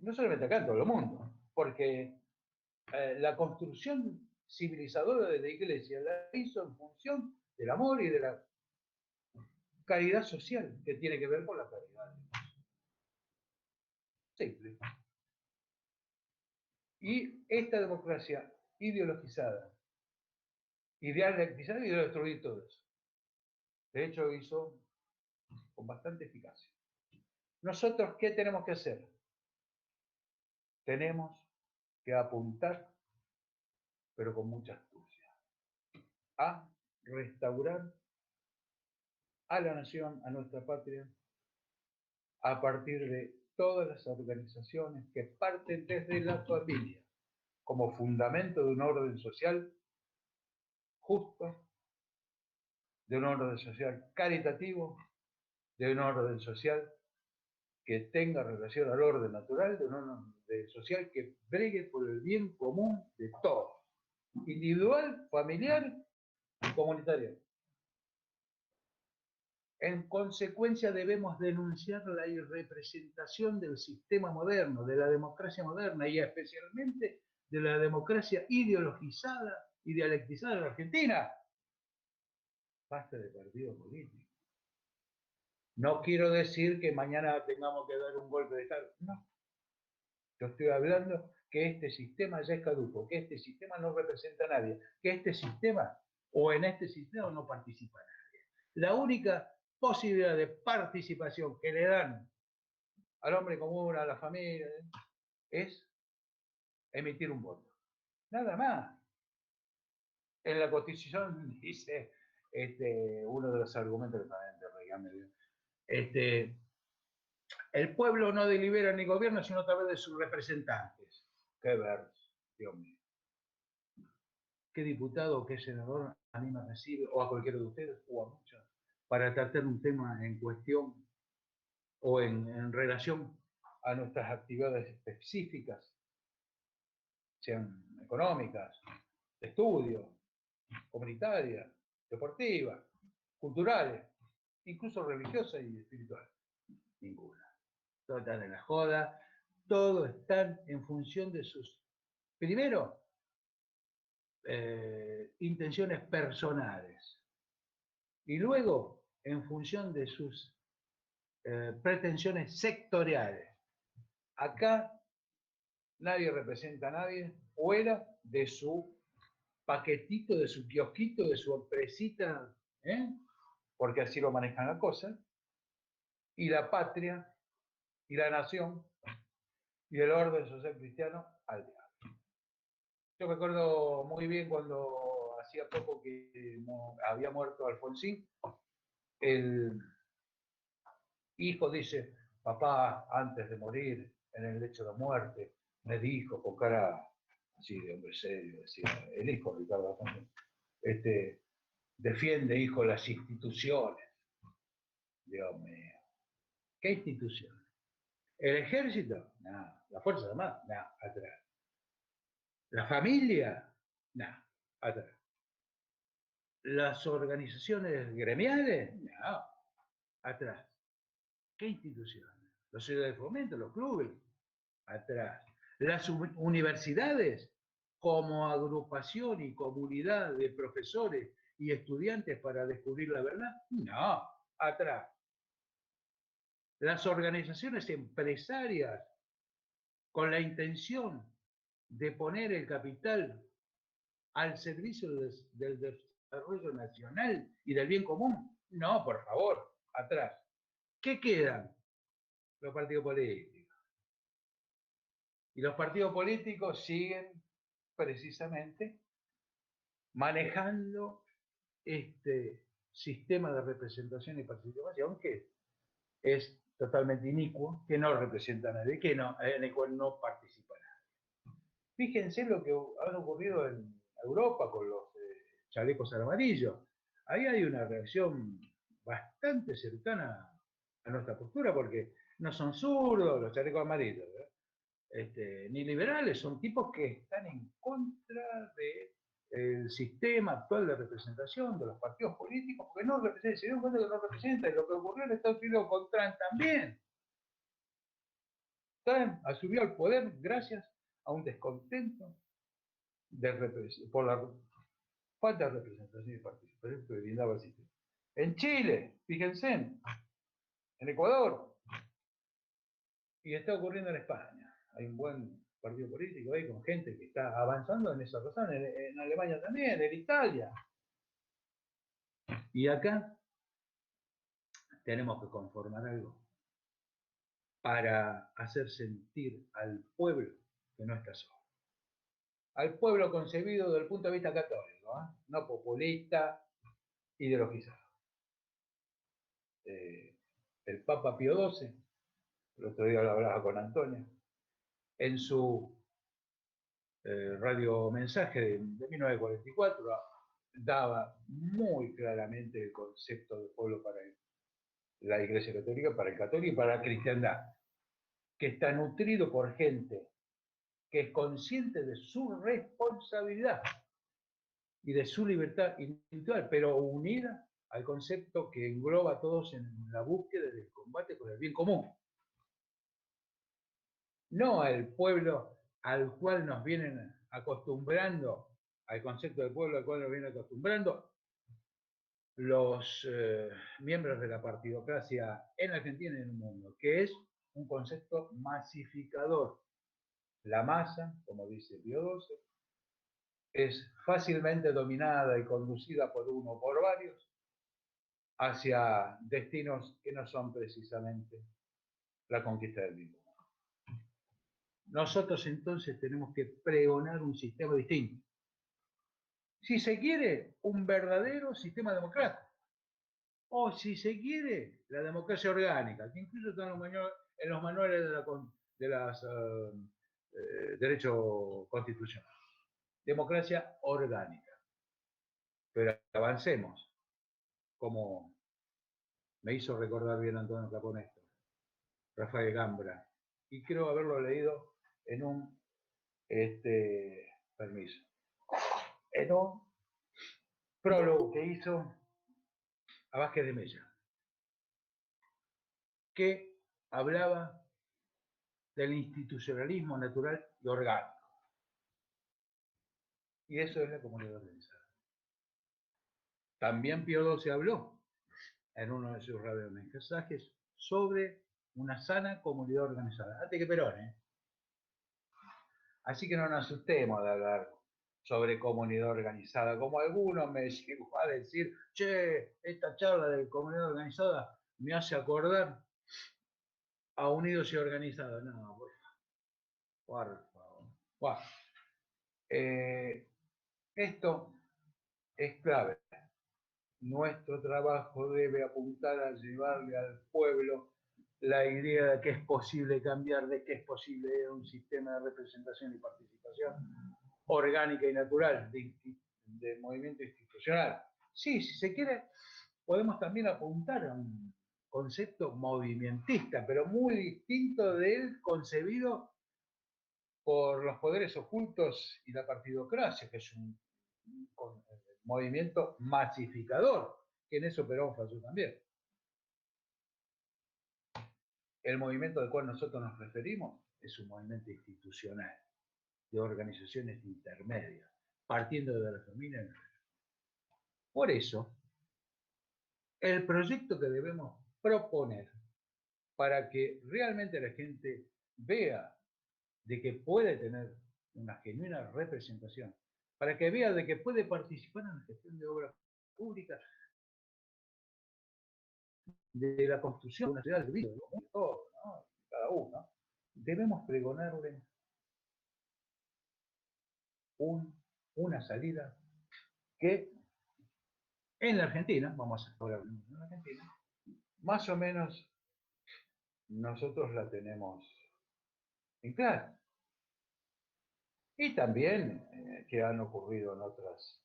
No solamente acá, en todo el mundo, porque la construcción civilizadora de la iglesia la hizo en función del amor y de la caridad social, que tiene que ver con la caridad. Simple. Y esta democracia ideologizada, idealizada, y de destruir todo eso. De hecho, lo hizo con bastante eficacia. ¿Nosotros qué tenemos que hacer? Tenemos que apuntar, pero con mucha astucia, a restaurar a la nación, a nuestra patria, a partir de todas las organizaciones que parten desde la familia, como fundamento de un orden social justo, de un orden social caritativo, de un orden social que tenga relación al orden natural, de un orden social que bregue por el bien común de todos, individual, familiar y comunitario. En consecuencia, debemos denunciar la irrepresentación del sistema moderno, de la democracia moderna y especialmente de la democracia ideologizada y dialectizada en la Argentina. Basta de partido político. No quiero decir que mañana tengamos que dar un golpe de Estado. No. Yo estoy hablando que este sistema ya es caduco, que este sistema no representa a nadie, que este sistema, o en este sistema no participa nadie. La única posibilidad de participación que le dan al hombre común, a la familia, es emitir un voto. Nada más. En la Constitución dice uno de los argumentos que también el pueblo no delibera ni gobierna sino a través de sus representantes. Qué verso, Dios mío. ¿Qué diputado o qué senador a mí me recibe, o a cualquiera de ustedes, o a muchos, para tratar un tema en cuestión o en relación a nuestras actividades específicas, sean económicas, de estudio, comunitarias, deportivas, culturales, incluso religiosas y espirituales? Ninguna. Todo están en la joda, todo están en función de sus, primero, intenciones personales, y luego en función de sus pretensiones sectoriales. Acá nadie representa a nadie fuera de su paquetito, de su kiosquito, de su empresita, porque así lo manejan la cosa, y la patria, y la nación, y el orden social cristiano al diablo. Yo me acuerdo muy bien cuando hacía poco que había muerto Alfonsín, el hijo dice, papá, antes de morir en el lecho de muerte, me dijo con cara así de hombre serio, decía, el hijo Ricardo Alfonsín, defiende, hijo, las instituciones. Dios mío, ¿qué instituciones? ¿El ejército? No. ¿La Fuerza Armada? No, atrás. La familia, no, atrás. Las organizaciones gremiales, no, atrás. ¿Qué instituciones? Los sociedades de fomento, los clubes, atrás. Las universidades, como agrupación y comunidad de profesores y estudiantes para descubrir la verdad, no, atrás. Las organizaciones empresarias, con la intención de poner el capital al servicio del desarrollo nacional y del bien común, no, por favor, atrás. ¿Qué quedan? Los partidos políticos. Y los partidos políticos siguen precisamente manejando este sistema de representación y participación que es totalmente inicuo, que no representa a nadie, en el cual no participa nadie. Fíjense lo que ha ocurrido en Europa con los chalecos amarillos. Ahí hay una reacción bastante cercana a nuestra postura, porque no son zurdos los chalecos amarillos, ni liberales, son tipos que están en contra del sistema actual de representación de los partidos políticos, porque no representan, se dieron cuenta que no representan, y lo que ocurrió en Estados Unidos con Trump también. Trump asumió el poder gracias a un descontento por la falta de representación y participación que brindaba el sistema. En Chile, fíjense, en Ecuador, y está ocurriendo en España. Hay un buen partido político ahí con gente que está avanzando en esa razón, en Alemania también, en Italia. Y acá tenemos que conformar algo para hacer sentir al pueblo que no está solo. Al pueblo concebido desde el punto de vista católico, no populista, ideologizado. El Papa Pío XII, el otro día lo hablaba con Antonio, en su radiomensaje de 1944, daba muy claramente el concepto de pueblo para la Iglesia Católica, para el católico y para la cristiandad, que está nutrido por gente que es consciente de su responsabilidad y de su libertad individual, pero unida al concepto que engloba a todos en la búsqueda del combate por el bien común. No al pueblo al cual nos vienen acostumbrando, al concepto del pueblo al cual nos vienen acostumbrando los miembros de la partidocracia en Argentina y en el mundo, que es un concepto masificador. La masa, como dice Pío XII, es fácilmente dominada y conducida por uno o por varios hacia destinos que no son precisamente la conquista del mismo. Nosotros entonces tenemos que pregonar un sistema distinto. Si se quiere, un verdadero sistema democrático. O si se quiere, la democracia orgánica, que incluso está en los manuales de las derecho constitucional. Democracia orgánica. Pero avancemos, como me hizo recordar bien Antonio Caponesto, Rafael Gambra, y creo haberlo leído en un permiso, en un prólogo que hizo a Vázquez de Mella, que hablaba del institucionalismo natural y orgánico. Y eso es la comunidad organizada. También Pío XII habló en uno de sus radiomensajes sobre una sana comunidad organizada, antes que Perón, Así que no nos asustemos de hablar sobre comunidad organizada, como algunos me llegó a decir, che, esta charla de comunidad organizada me hace acordar a Unidos y Organizados. No, por favor. Bueno, esto es clave. Nuestro trabajo debe apuntar a llevarle al pueblo la idea de que es posible cambiar, de que es posible un sistema de representación y participación orgánica y natural de movimiento institucional. Sí, si se quiere, podemos también apuntar a un concepto movimentista, pero muy distinto del concebido por los poderes ocultos y la partidocracia, que es un movimiento masificador, que en eso Perón falló también. El movimiento al cual nosotros nos referimos es un movimiento institucional, de organizaciones intermedias, partiendo de la familia. Por eso, el proyecto que debemos proponer para que realmente la gente vea de que puede tener una genuina representación, para que vea de que puede participar en la gestión de obras públicas, de la construcción de una ciudad de vida, de todo, ¿no? Cada uno, debemos pregonarle una salida que en la Argentina, vamos a hablar en la Argentina, más o menos nosotros la tenemos en claro. Y también que han ocurrido en otros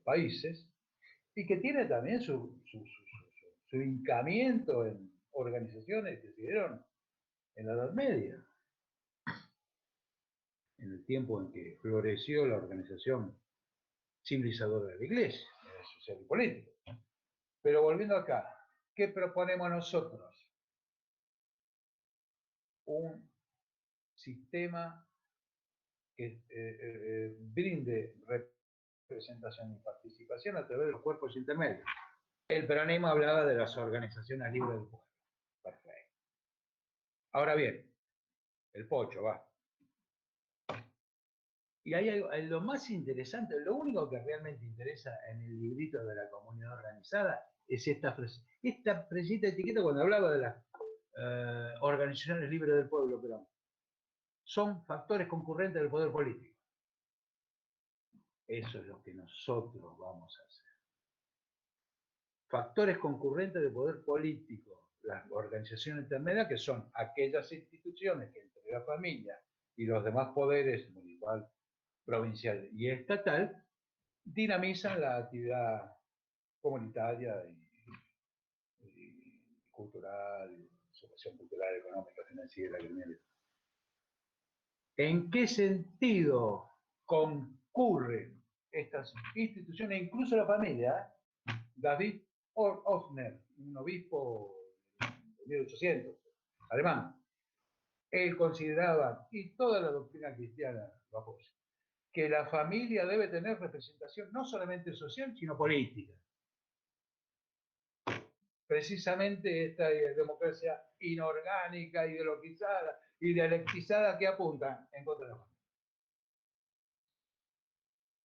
países y que tiene también su hincamiento en organizaciones que se dieron en la Edad Media, en el tiempo en que floreció la organización civilizadora de la Iglesia, social y política. Pero volviendo acá, ¿qué proponemos nosotros? Un sistema que brinde representación y participación a través de los cuerpos intermedios. El peronismo hablaba de las organizaciones libres del pueblo. Perfecto. Ahora bien, el pocho va. Y hay lo más interesante, lo único que realmente interesa en el librito de la comunidad organizada es esta fresita etiqueta cuando hablaba de las organizaciones libres del pueblo, pero son factores concurrentes del poder político. Eso es lo que nosotros vamos a hacer. Factores concurrentes del poder político, las organizaciones intermedias, que son aquellas instituciones que entre la familia y los demás poderes municipal, provincial y estatal dinamizan la actividad comunitaria y cultural, situación cultural, económica, financiera, criminal. ¿En qué sentido concurren estas instituciones, incluso la familia? David Hofner, un obispo de 1800, alemán, él consideraba, y toda la doctrina cristiana lo apoya, que la familia debe tener representación no solamente social, sino política. Precisamente esta democracia inorgánica, ideologizada y dialectizada que apunta en contra de la familia.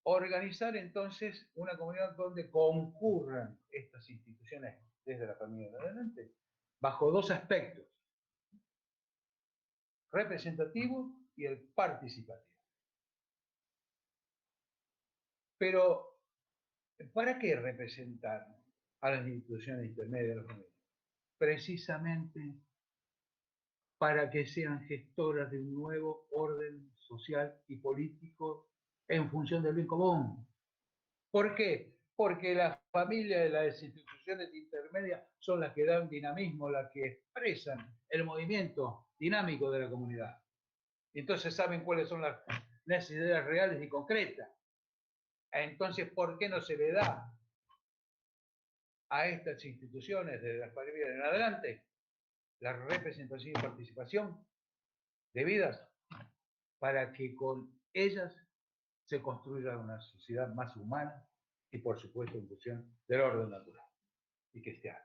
Organizar entonces una comunidad donde concurran estas instituciones desde la familia en adelante, bajo dos aspectos, representativo y el participativo. Pero, ¿para qué representar a las instituciones intermedias de la familia? Precisamente para que sean gestoras de un nuevo orden social y político en función del bien común. ¿Por qué? Porque la familia de las instituciones intermedias son las que dan dinamismo, las que expresan el movimiento dinámico de la comunidad. Entonces saben cuáles son las necesidades reales y concretas. Entonces, ¿por qué no se le da a estas instituciones de las familias en adelante la representación y participación debidas para que con ellas se construya una sociedad más humana y, por supuesto, en función del orden natural y cristiano?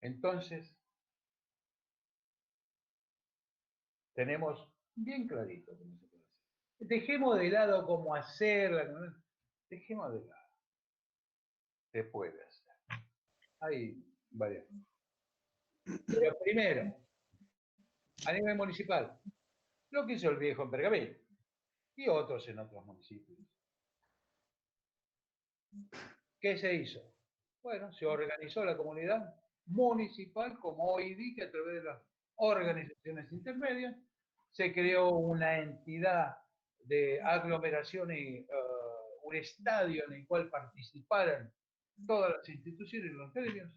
Entonces, tenemos bien clarito cómo se puede hacer. Dejemos de lado cómo hacerla, dejemos de lado. Se puede hacer. Hay varias. Pero primero, a nivel municipal, lo que hizo el viejo en Pergamino y otros en otros municipios. ¿Qué se hizo? Bueno, se organizó la comunidad municipal como hoy día, que a través de las organizaciones intermedias se creó una entidad de aglomeración y un estadio en el cual participaran todas las instituciones y los gremios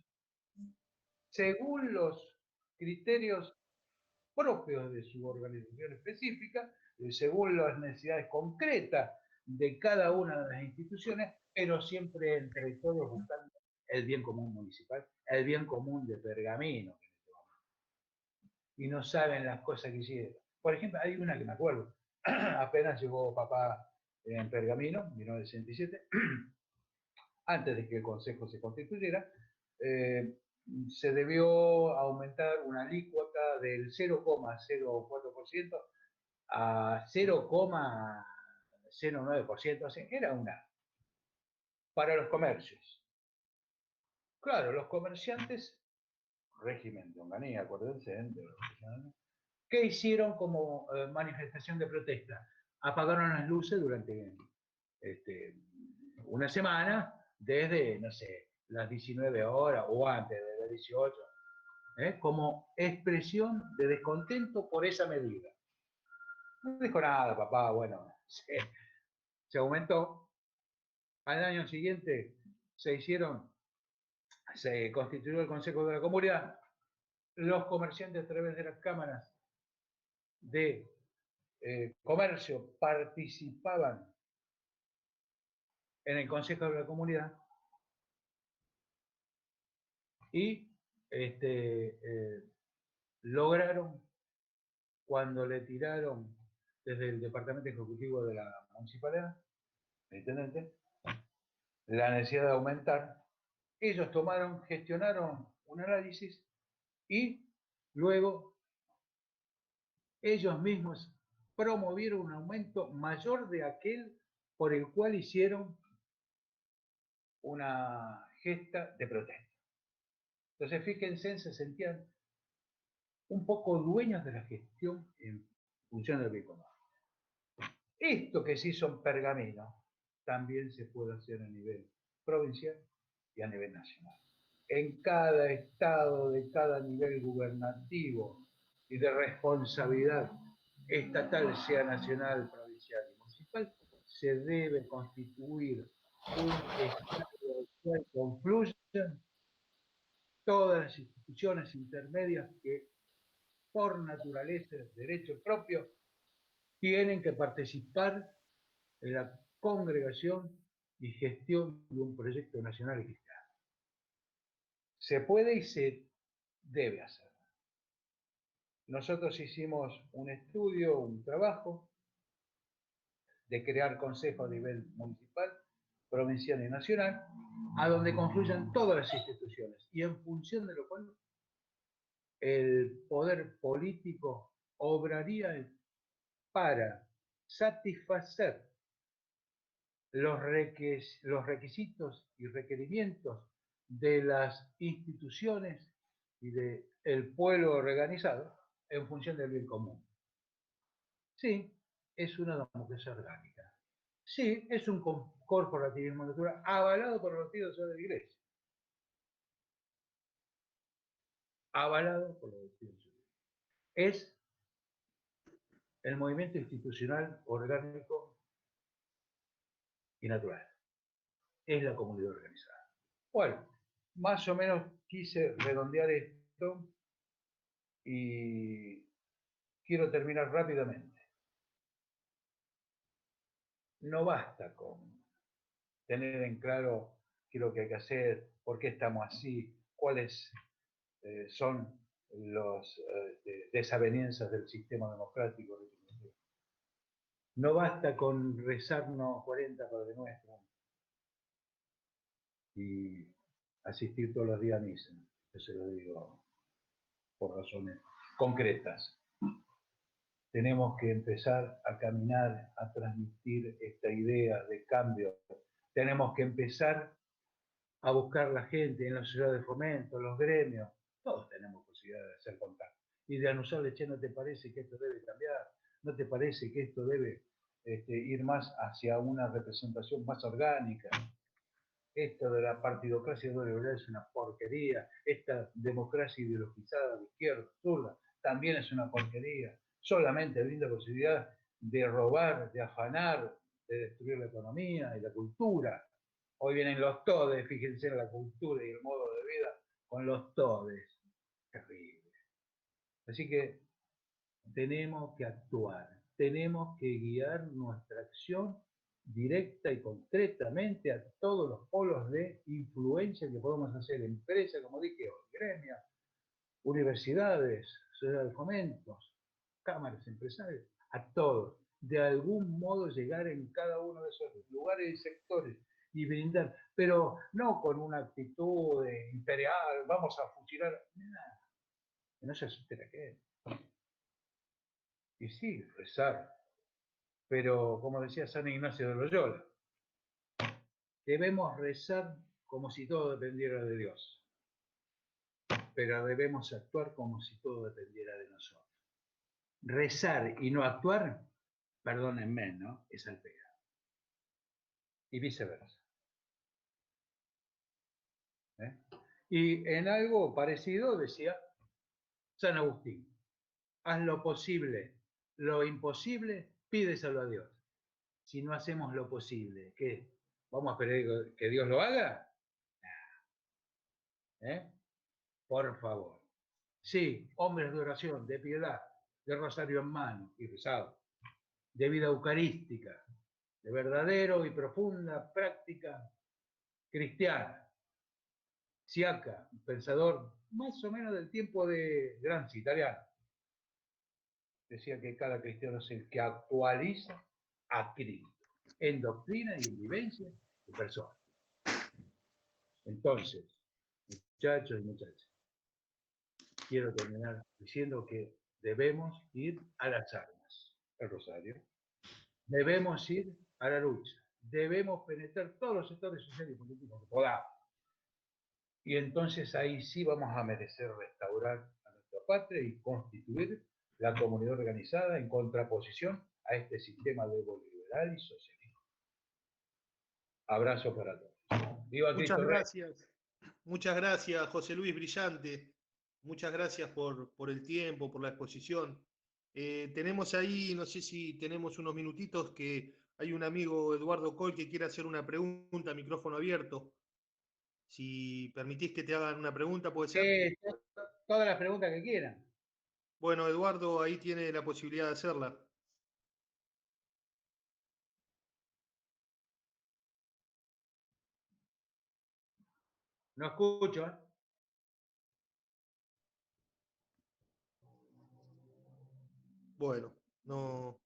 según los criterios propios de su organización específica, según las necesidades concretas de cada una de las instituciones, pero siempre entre todos buscando el bien común municipal, el bien común de Pergamino. Y no saben las cosas que hicieron. Por ejemplo, hay una que me acuerdo, apenas llegó papá en Pergamino, en 1967, antes de que el Consejo se constituyera, se debió aumentar una alícuota del 0,04% a 0,09%, o sea, era una, para los comercios. Claro, los comerciantes, régimen de Onganía, acuérdense, ¿qué hicieron como manifestación de protesta? Apagaron las luces durante una semana, desde, no sé, las 19 horas o antes de las 18, como expresión de descontento por esa medida. No dijo nada, papá, bueno, se aumentó. Al año siguiente se constituyó el Consejo de la Comunidad. Los comerciantes a través de las cámaras de comercio participaban en el Consejo de la Comunidad y lograron, cuando le tiraron desde el Departamento Ejecutivo de la Municipalidad, el intendente, la necesidad de aumentar, ellos gestionaron un análisis y luego ellos mismos promovieron un aumento mayor de aquel por el cual hicieron una gesta de protesta. Entonces, fíjense, se sentían un poco dueños de la gestión en función del bien común. Esto que se hizo en Pergamino también se puede hacer a nivel provincial y a nivel nacional. En cada estado, de cada nivel gubernativo y de responsabilidad estatal, sea nacional, provincial y municipal, se debe constituir un estado en el cual confluyan todas las instituciones intermedias que por naturaleza de derecho propio tienen que participar en la congregación y gestión de un proyecto nacional y cristiano. Se puede y se debe hacer. Nosotros hicimos un estudio, un trabajo de crear consejos a nivel municipal, provincial y nacional, a donde confluyan todas las instituciones y en función de lo cual el poder político obraría para satisfacer los requisitos y requerimientos de las instituciones y del pueblo organizado en función del bien común. Sí, es una democracia orgánica. Sí, es un corporativismo natural avalado por los tíos de la Iglesia. Avalado por los tíos de la Iglesia. Es el movimiento institucional orgánico y natural. Es la comunidad organizada. Bueno, más o menos quise redondear esto y quiero terminar rápidamente. No basta con tener en claro qué es lo que hay que hacer, por qué estamos así, cuáles son las desavenencias del sistema democrático. No basta con rezarnos 40 Padre Nuestro y asistir todos los días a misa. Yo se lo digo por razones concretas. Tenemos que empezar a caminar, a transmitir esta idea de cambio. Tenemos que empezar a buscar la gente en la sociedad de fomento, los gremios. Todos tenemos posibilidad de hacer contacto. Y de anunciarle, che, ¿no te parece que esto debe cambiar? ¿No te parece que esto debe ir más hacia una representación más orgánica? Esto de la partidocracia neoliberal es una porquería. Esta democracia ideologizada de izquierda, zurda, también es una porquería. Solamente brinda posibilidad de robar, de afanar, de destruir la economía y la cultura. Hoy vienen los todes, fíjense en la cultura y el modo de vida con los todes. Terrible. Así que tenemos que actuar, tenemos que guiar nuestra acción directa y concretamente a todos los polos de influencia que podemos hacer, empresas, como dije hoy, gremios, universidades, sociedades de fomentos, cámaras empresariales, a todos. De algún modo llegar en cada uno de esos lugares y sectores y brindar, pero no con una actitud imperial, vamos a fusilar, nada, no se asuste qué. Y sí, rezar, pero como decía San Ignacio de Loyola, debemos rezar como si todo dependiera de Dios, pero debemos actuar como si todo dependiera de nosotros. Rezar y no actuar, perdónenme, ¿no? Es al pecado. Y viceversa. ¿Eh? Y en algo parecido decía San Agustín, haz lo posible, lo imposible, pídeselo a Dios. Si no hacemos lo posible, ¿qué? ¿Vamos a esperar que Dios lo haga? ¿Eh? Por favor. Sí, hombres de oración, de piedad, de rosario en mano y rezado, de vida eucarística, de verdadero y profunda práctica cristiana. Siaca, un pensador más o menos del tiempo de Gramsci, italiano, decía que cada cristiano es el que actualiza a Cristo en doctrina y en vivencia de persona. Entonces, muchachos y muchachas, quiero terminar diciendo que debemos ir a las armas, el rosario, debemos ir a la lucha, debemos penetrar todos los sectores sociales y políticos que podamos. Y entonces ahí sí vamos a merecer restaurar a nuestra patria y constituir la comunidad organizada en contraposición a este sistema liberal y socialista. Abrazo para todos. ¡Viva Cristo Rey! Muchas gracias, José Luis, brillante. Muchas gracias por el tiempo, por la exposición. Tenemos ahí, no sé si tenemos unos minutitos, que hay un amigo, Eduardo Coll, que quiere hacer una pregunta, micrófono abierto. Si permitís que te hagan una pregunta, ¿puede ser? Todas las preguntas que quieran. Bueno, Eduardo, ahí tiene la posibilidad de hacerla. No escucho, ¿eh? Bueno, no.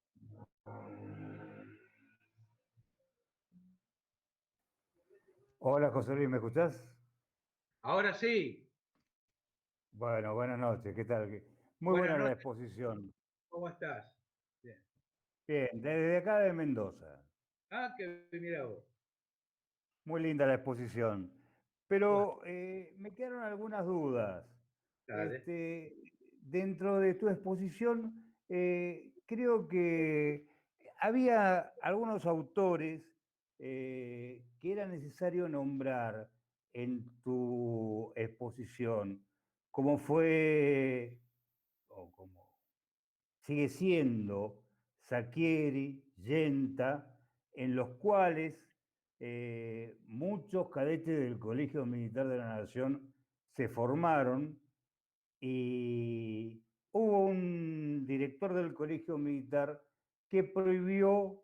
Hola José Luis, ¿me escuchás? Ahora sí. Bueno, buenas noches, ¿qué tal? Muy Buenas buena la noches. exposición. ¿Cómo estás? Bien. Bien, desde acá de Mendoza. Ah, que mira vos. Muy linda la exposición. Bueno, Pero me quedaron algunas dudas. dale. Dentro de tu exposición, creo que había algunos autores que era necesario nombrar en tu exposición, como fue, o como sigue siendo Sacchieri, Yenta, en los cuales muchos cadetes del Colegio Militar de la Nación se formaron y hubo un director del Colegio Militar que prohibió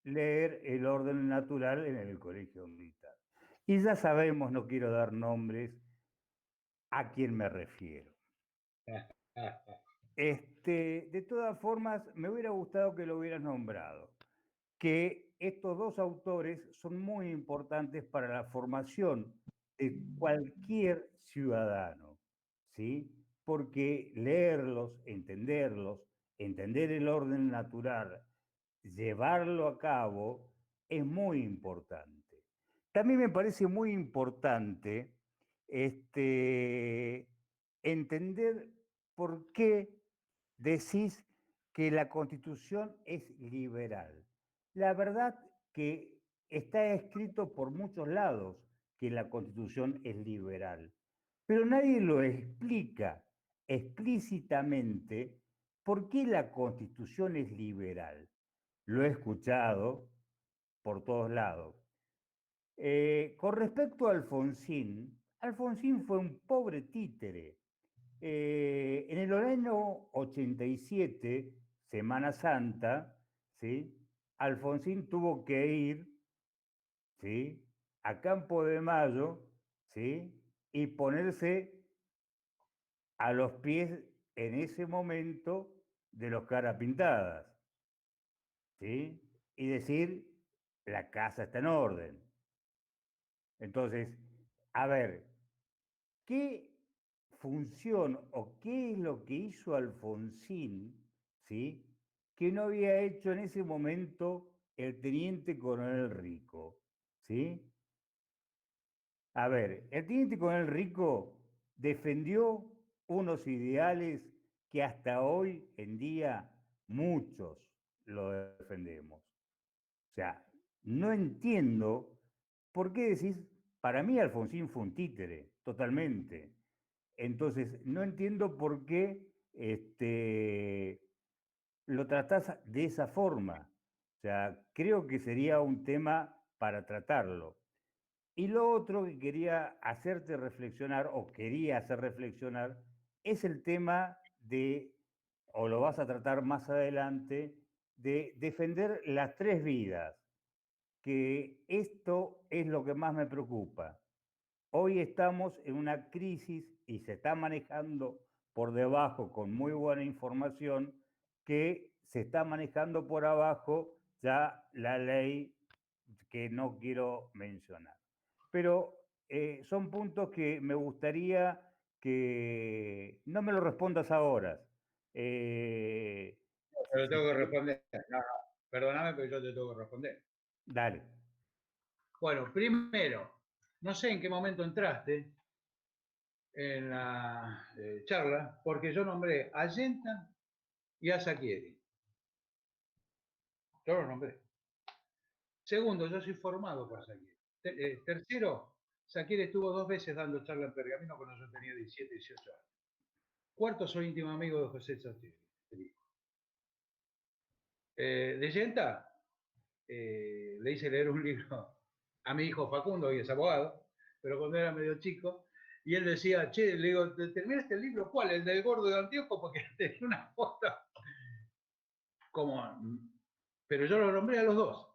leer el orden natural en el Colegio Militar. Y ya sabemos, no quiero dar nombres, a quién me refiero. De todas formas, me hubiera gustado que lo hubieras nombrado, que estos dos autores son muy importantes para la formación de cualquier ciudadano, ¿sí? Porque leerlos, entender el orden natural, llevarlo a cabo, es muy importante. También me parece muy importante entender por qué decís que la Constitución es liberal. La verdad que está escrito por muchos lados que la Constitución es liberal, pero nadie lo explica explícitamente por qué la Constitución es liberal. Lo he escuchado por todos lados. Con respecto a Alfonsín, Alfonsín fue un pobre títere. En el año 87, Semana Santa, ¿sí? Alfonsín tuvo que ir, ¿sí?, a Campo de Mayo, ¿sí?, y ponerse a los pies en ese momento de los Caras Pintadas, ¿sí?, y decir, la casa está en orden. Entonces, a ver, ¿qué función o qué es lo que hizo Alfonsín, ¿sí?, que no había hecho en ese momento el teniente coronel Rico, ¿sí? A ver, el teniente coronel Rico defendió unos ideales que hasta hoy en día muchos lo defendemos. O sea, no entiendo por qué decís, para mí Alfonsín fue un títere, totalmente. Entonces, no entiendo por qué lo tratás de esa forma. O sea, creo que sería un tema para tratarlo. Y lo otro que quería hacerte reflexionar, o quería hacer reflexionar, es el tema de, o lo vas a tratar más adelante, de defender las tres vidas, que esto es lo que más me preocupa. Hoy estamos en una crisis y se está manejando por debajo con muy buena información que se está manejando por abajo ya la ley que no quiero mencionar. Pero son puntos que me gustaría que no me lo respondas ahora. Pero tengo que responder. No, no, perdóname, pero yo te tengo que responder. Dale. Bueno, primero, no sé en qué momento entraste en la charla, porque yo nombré a Yenta y a Sacchieri. Yo los nombré. Segundo, yo soy formado por Sacchieri. Tercero, Sacchieri estuvo 2 veces dando charla en Pergamino cuando yo tenía 17, 18 años. Cuarto, soy íntimo amigo de José Sacchieri, el hijo. De Yenta, le hice leer un libro a mi hijo Facundo, hoy es abogado, pero cuando era medio chico, y él decía, che, le digo, ¿terminaste el libro? ¿Cuál? El del gordo de Antíoco, porque tenía una foto como... Pero yo lo nombré a los dos.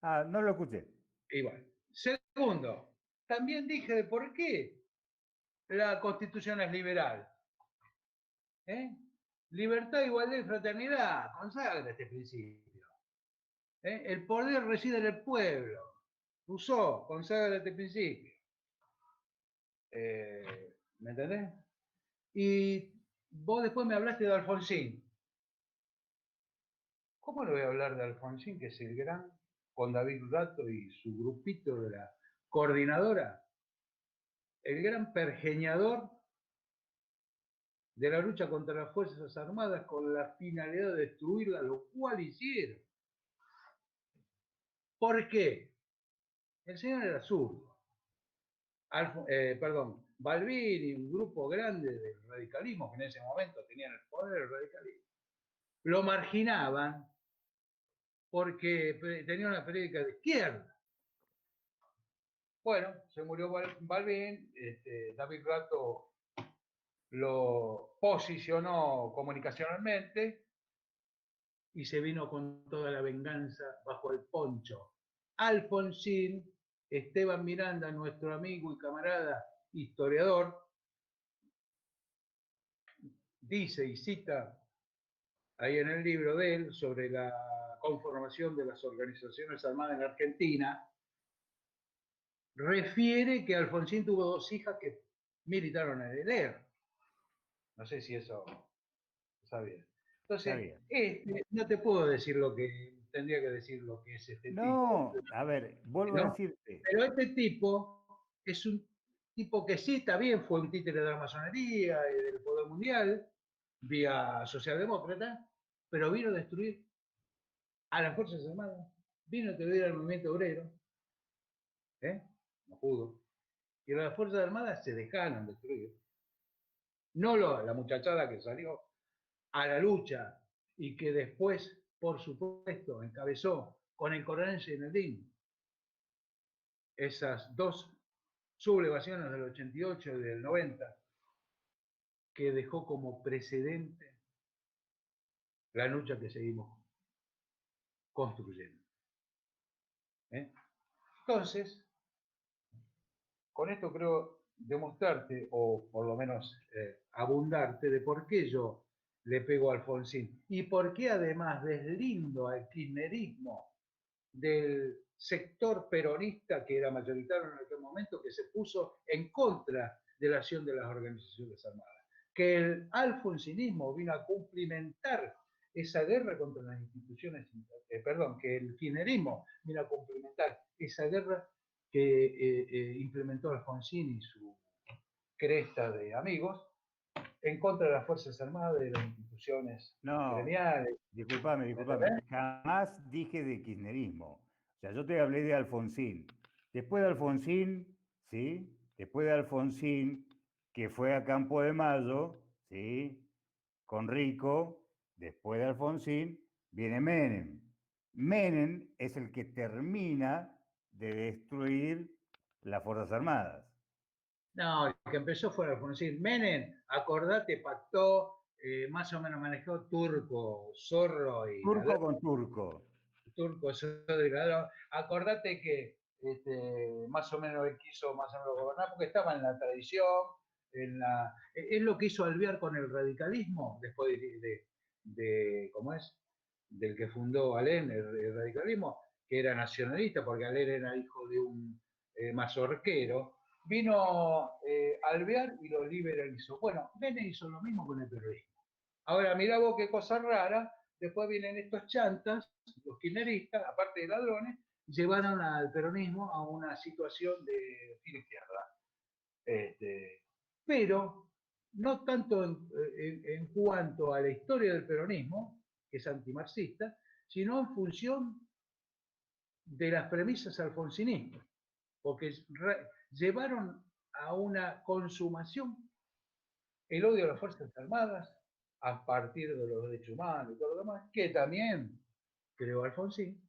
Ah, no lo escuché. Igual. Segundo, también dije de por qué la Constitución es liberal. ¿Eh? Libertad, igualdad y fraternidad. Consagra este principio. El poder reside en el pueblo. Rousseau consagra este principio. ¿Me entendés? Y vos después me hablaste de Alfonsín. ¿Cómo le voy a hablar de Alfonsín, que es el gran, con David Rato y su grupito de la coordinadora, el gran pergeñador de la lucha contra las Fuerzas Armadas con la finalidad de destruirla, lo cual hicieron? ¿Por qué? El señor era zurdo. Perdón, Balbín y un grupo grande del radicalismo, que en ese momento tenían el poder del radicalismo, lo marginaban porque tenía una periódica de izquierda. Bueno, se murió Balbín, David Rato lo posicionó comunicacionalmente y se vino con toda la venganza bajo el poncho. Alfonsín, Esteban Miranda, nuestro amigo y camarada historiador, dice y cita ahí en el libro de él sobre la conformación de las organizaciones armadas en Argentina, refiere que Alfonsín tuvo 2 hijas que militaron en el ER. No sé si eso está bien. Está Entonces, bien. no te puedo decir lo que tendría que decir lo que es este tipo, No, a ver, vuelvo a ¿no? decirte. Pero este tipo es un tipo que sí, está bien, fue un títere de la masonería y del poder mundial, vía socialdemócrata, pero vino a destruir a las Fuerzas Armadas, vino a destruir al movimiento obrero, no pudo. Y las Fuerzas Armadas se dejaron destruir. No la muchachada que salió a la lucha y que después, por supuesto, encabezó con el coronel Zinedine esas 2 sublevaciones del 88 y del 90, que dejó como precedente la lucha que seguimos construyendo. Entonces, con esto creo demostrarte, o por lo menos abundarte, de por qué yo le pego a Alfonsín y por qué además deslindo al kirchnerismo del sector peronista que era mayoritario en aquel momento, que se puso en contra de la acción de las organizaciones armadas. Que el alfonsinismo vino a cumplimentar esa guerra contra las instituciones, que el kirchnerismo vino a cumplimentar esa guerra que implementó Alfonsín y su cresta de amigos en contra de las Fuerzas Armadas y de las instituciones gremiales. Disculpame. Jamás dije de kirchnerismo. O sea, yo te hablé de Alfonsín. Después de Alfonsín, ¿sí? Después de Alfonsín, que fue a Campo de Mayo, ¿sí? Con Rico, después de Alfonsín, viene Menem. Menem es el que termina de destruir las Fuerzas Armadas. No, el que empezó fue Alfonsín. Menem, acordate, pactó, más o menos manejó Turco, Zorro y... Turco con Turco. Turco, Zorro y Ladrón. Acordate que más o menos él quiso más o menos gobernar porque estaba en la tradición, es lo que hizo Alvear con el radicalismo, después ¿cómo es? Del que fundó Alén, el radicalismo, que era nacionalista, porque Alén era hijo de un mazorquero. Vino Alvear y lo liberalizó. Bueno, Menem hizo lo mismo con el peronismo. Ahora, mirá vos qué cosa rara, después vienen estos chantas, los kirchneristas, aparte de ladrones, llevaron al peronismo a una situación de fin izquierda. Pero no tanto en cuanto a la historia del peronismo, que es antimarxista, sino en función de las premisas alfonsinistas, porque llevaron a una consumación el odio a las Fuerzas Armadas a partir de los derechos humanos y todo lo demás, que también creó Alfonsín,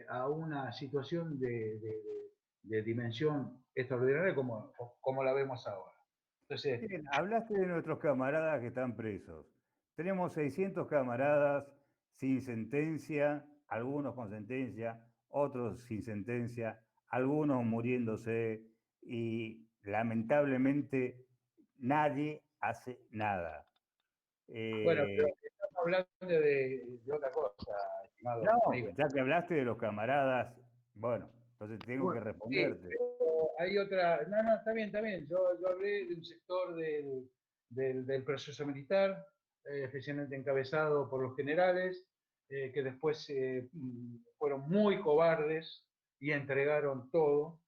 a una situación de dimensión extraordinaria como la vemos ahora. Entonces, bien, hablaste de nuestros camaradas que están presos. Tenemos 600 camaradas sin sentencia, algunos con sentencia, otros sin sentencia, algunos muriéndose y lamentablemente nadie hace nada. bueno, pero estamos hablando de otra cosa, estimado amigo. Ya que hablaste de los camaradas, bueno, entonces tengo que Sí, responderte. pero hay otra. No, está bien, está bien. Yo hablé de un sector del proceso militar, especialmente encabezado por los generales, que después fueron muy cobardes y entregaron todo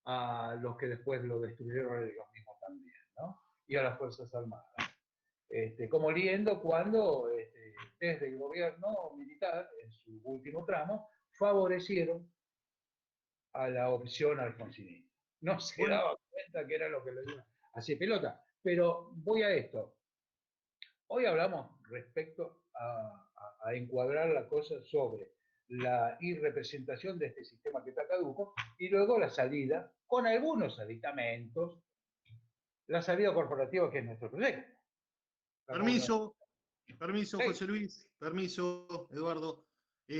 a los que después lo destruyeron ellos mismos también, ¿no? Y a las Fuerzas Armadas. Como liendo cuando desde el gobierno militar, en su último tramo, favorecieron a la opción alfonsinista. No se daba cuenta que era lo que lo iba a hacer pelota. Pero voy a esto. Hoy hablamos respecto a encuadrar la cosa sobre la irrepresentación de este sistema que está caduco y luego la salida, con algunos aditamentos, la salida corporativa que es nuestro proyecto. Permiso, Sí. José Luis, permiso, Eduardo.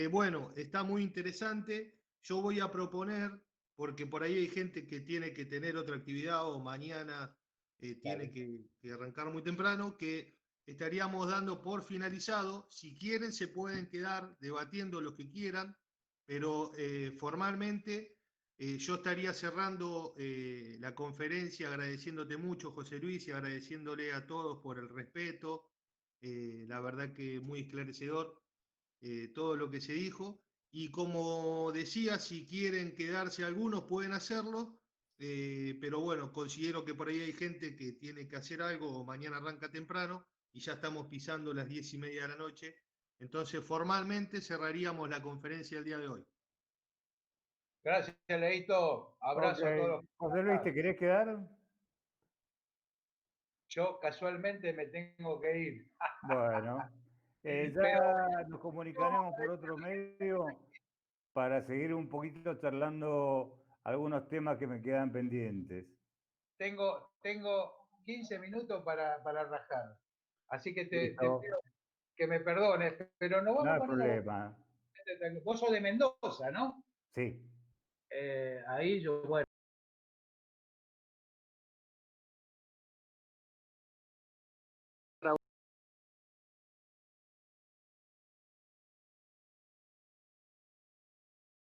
Bueno, está muy interesante. Yo voy a proponer, porque por ahí hay gente que tiene que tener otra actividad o mañana tiene que arrancar muy temprano, que estaríamos dando por finalizado. Si quieren, se pueden quedar debatiendo lo que quieran, pero formalmente yo estaría cerrando la conferencia agradeciéndote mucho, José Luis, y agradeciéndole a todos por el respeto. La verdad que muy esclarecedor todo lo que se dijo. Y como decía, si quieren quedarse algunos pueden hacerlo, pero bueno, considero que por ahí hay gente que tiene que hacer algo o mañana arranca temprano y ya estamos pisando las 10:30 de la noche. Entonces formalmente cerraríamos la conferencia el día de hoy. Gracias, Leito. Abrazo a todos. José Luis, ¿te querés quedar? Yo casualmente me tengo que ir. Bueno, Pero ya nos comunicaremos por otro medio para seguir un poquito charlando algunos temas que me quedan pendientes. tengo 15 minutos para rajar. Así que te Listo. pido que me perdones, pero no No vamos hay a poner problema. vos sos de Mendoza, ¿no? Sí. Ahí yo, bueno.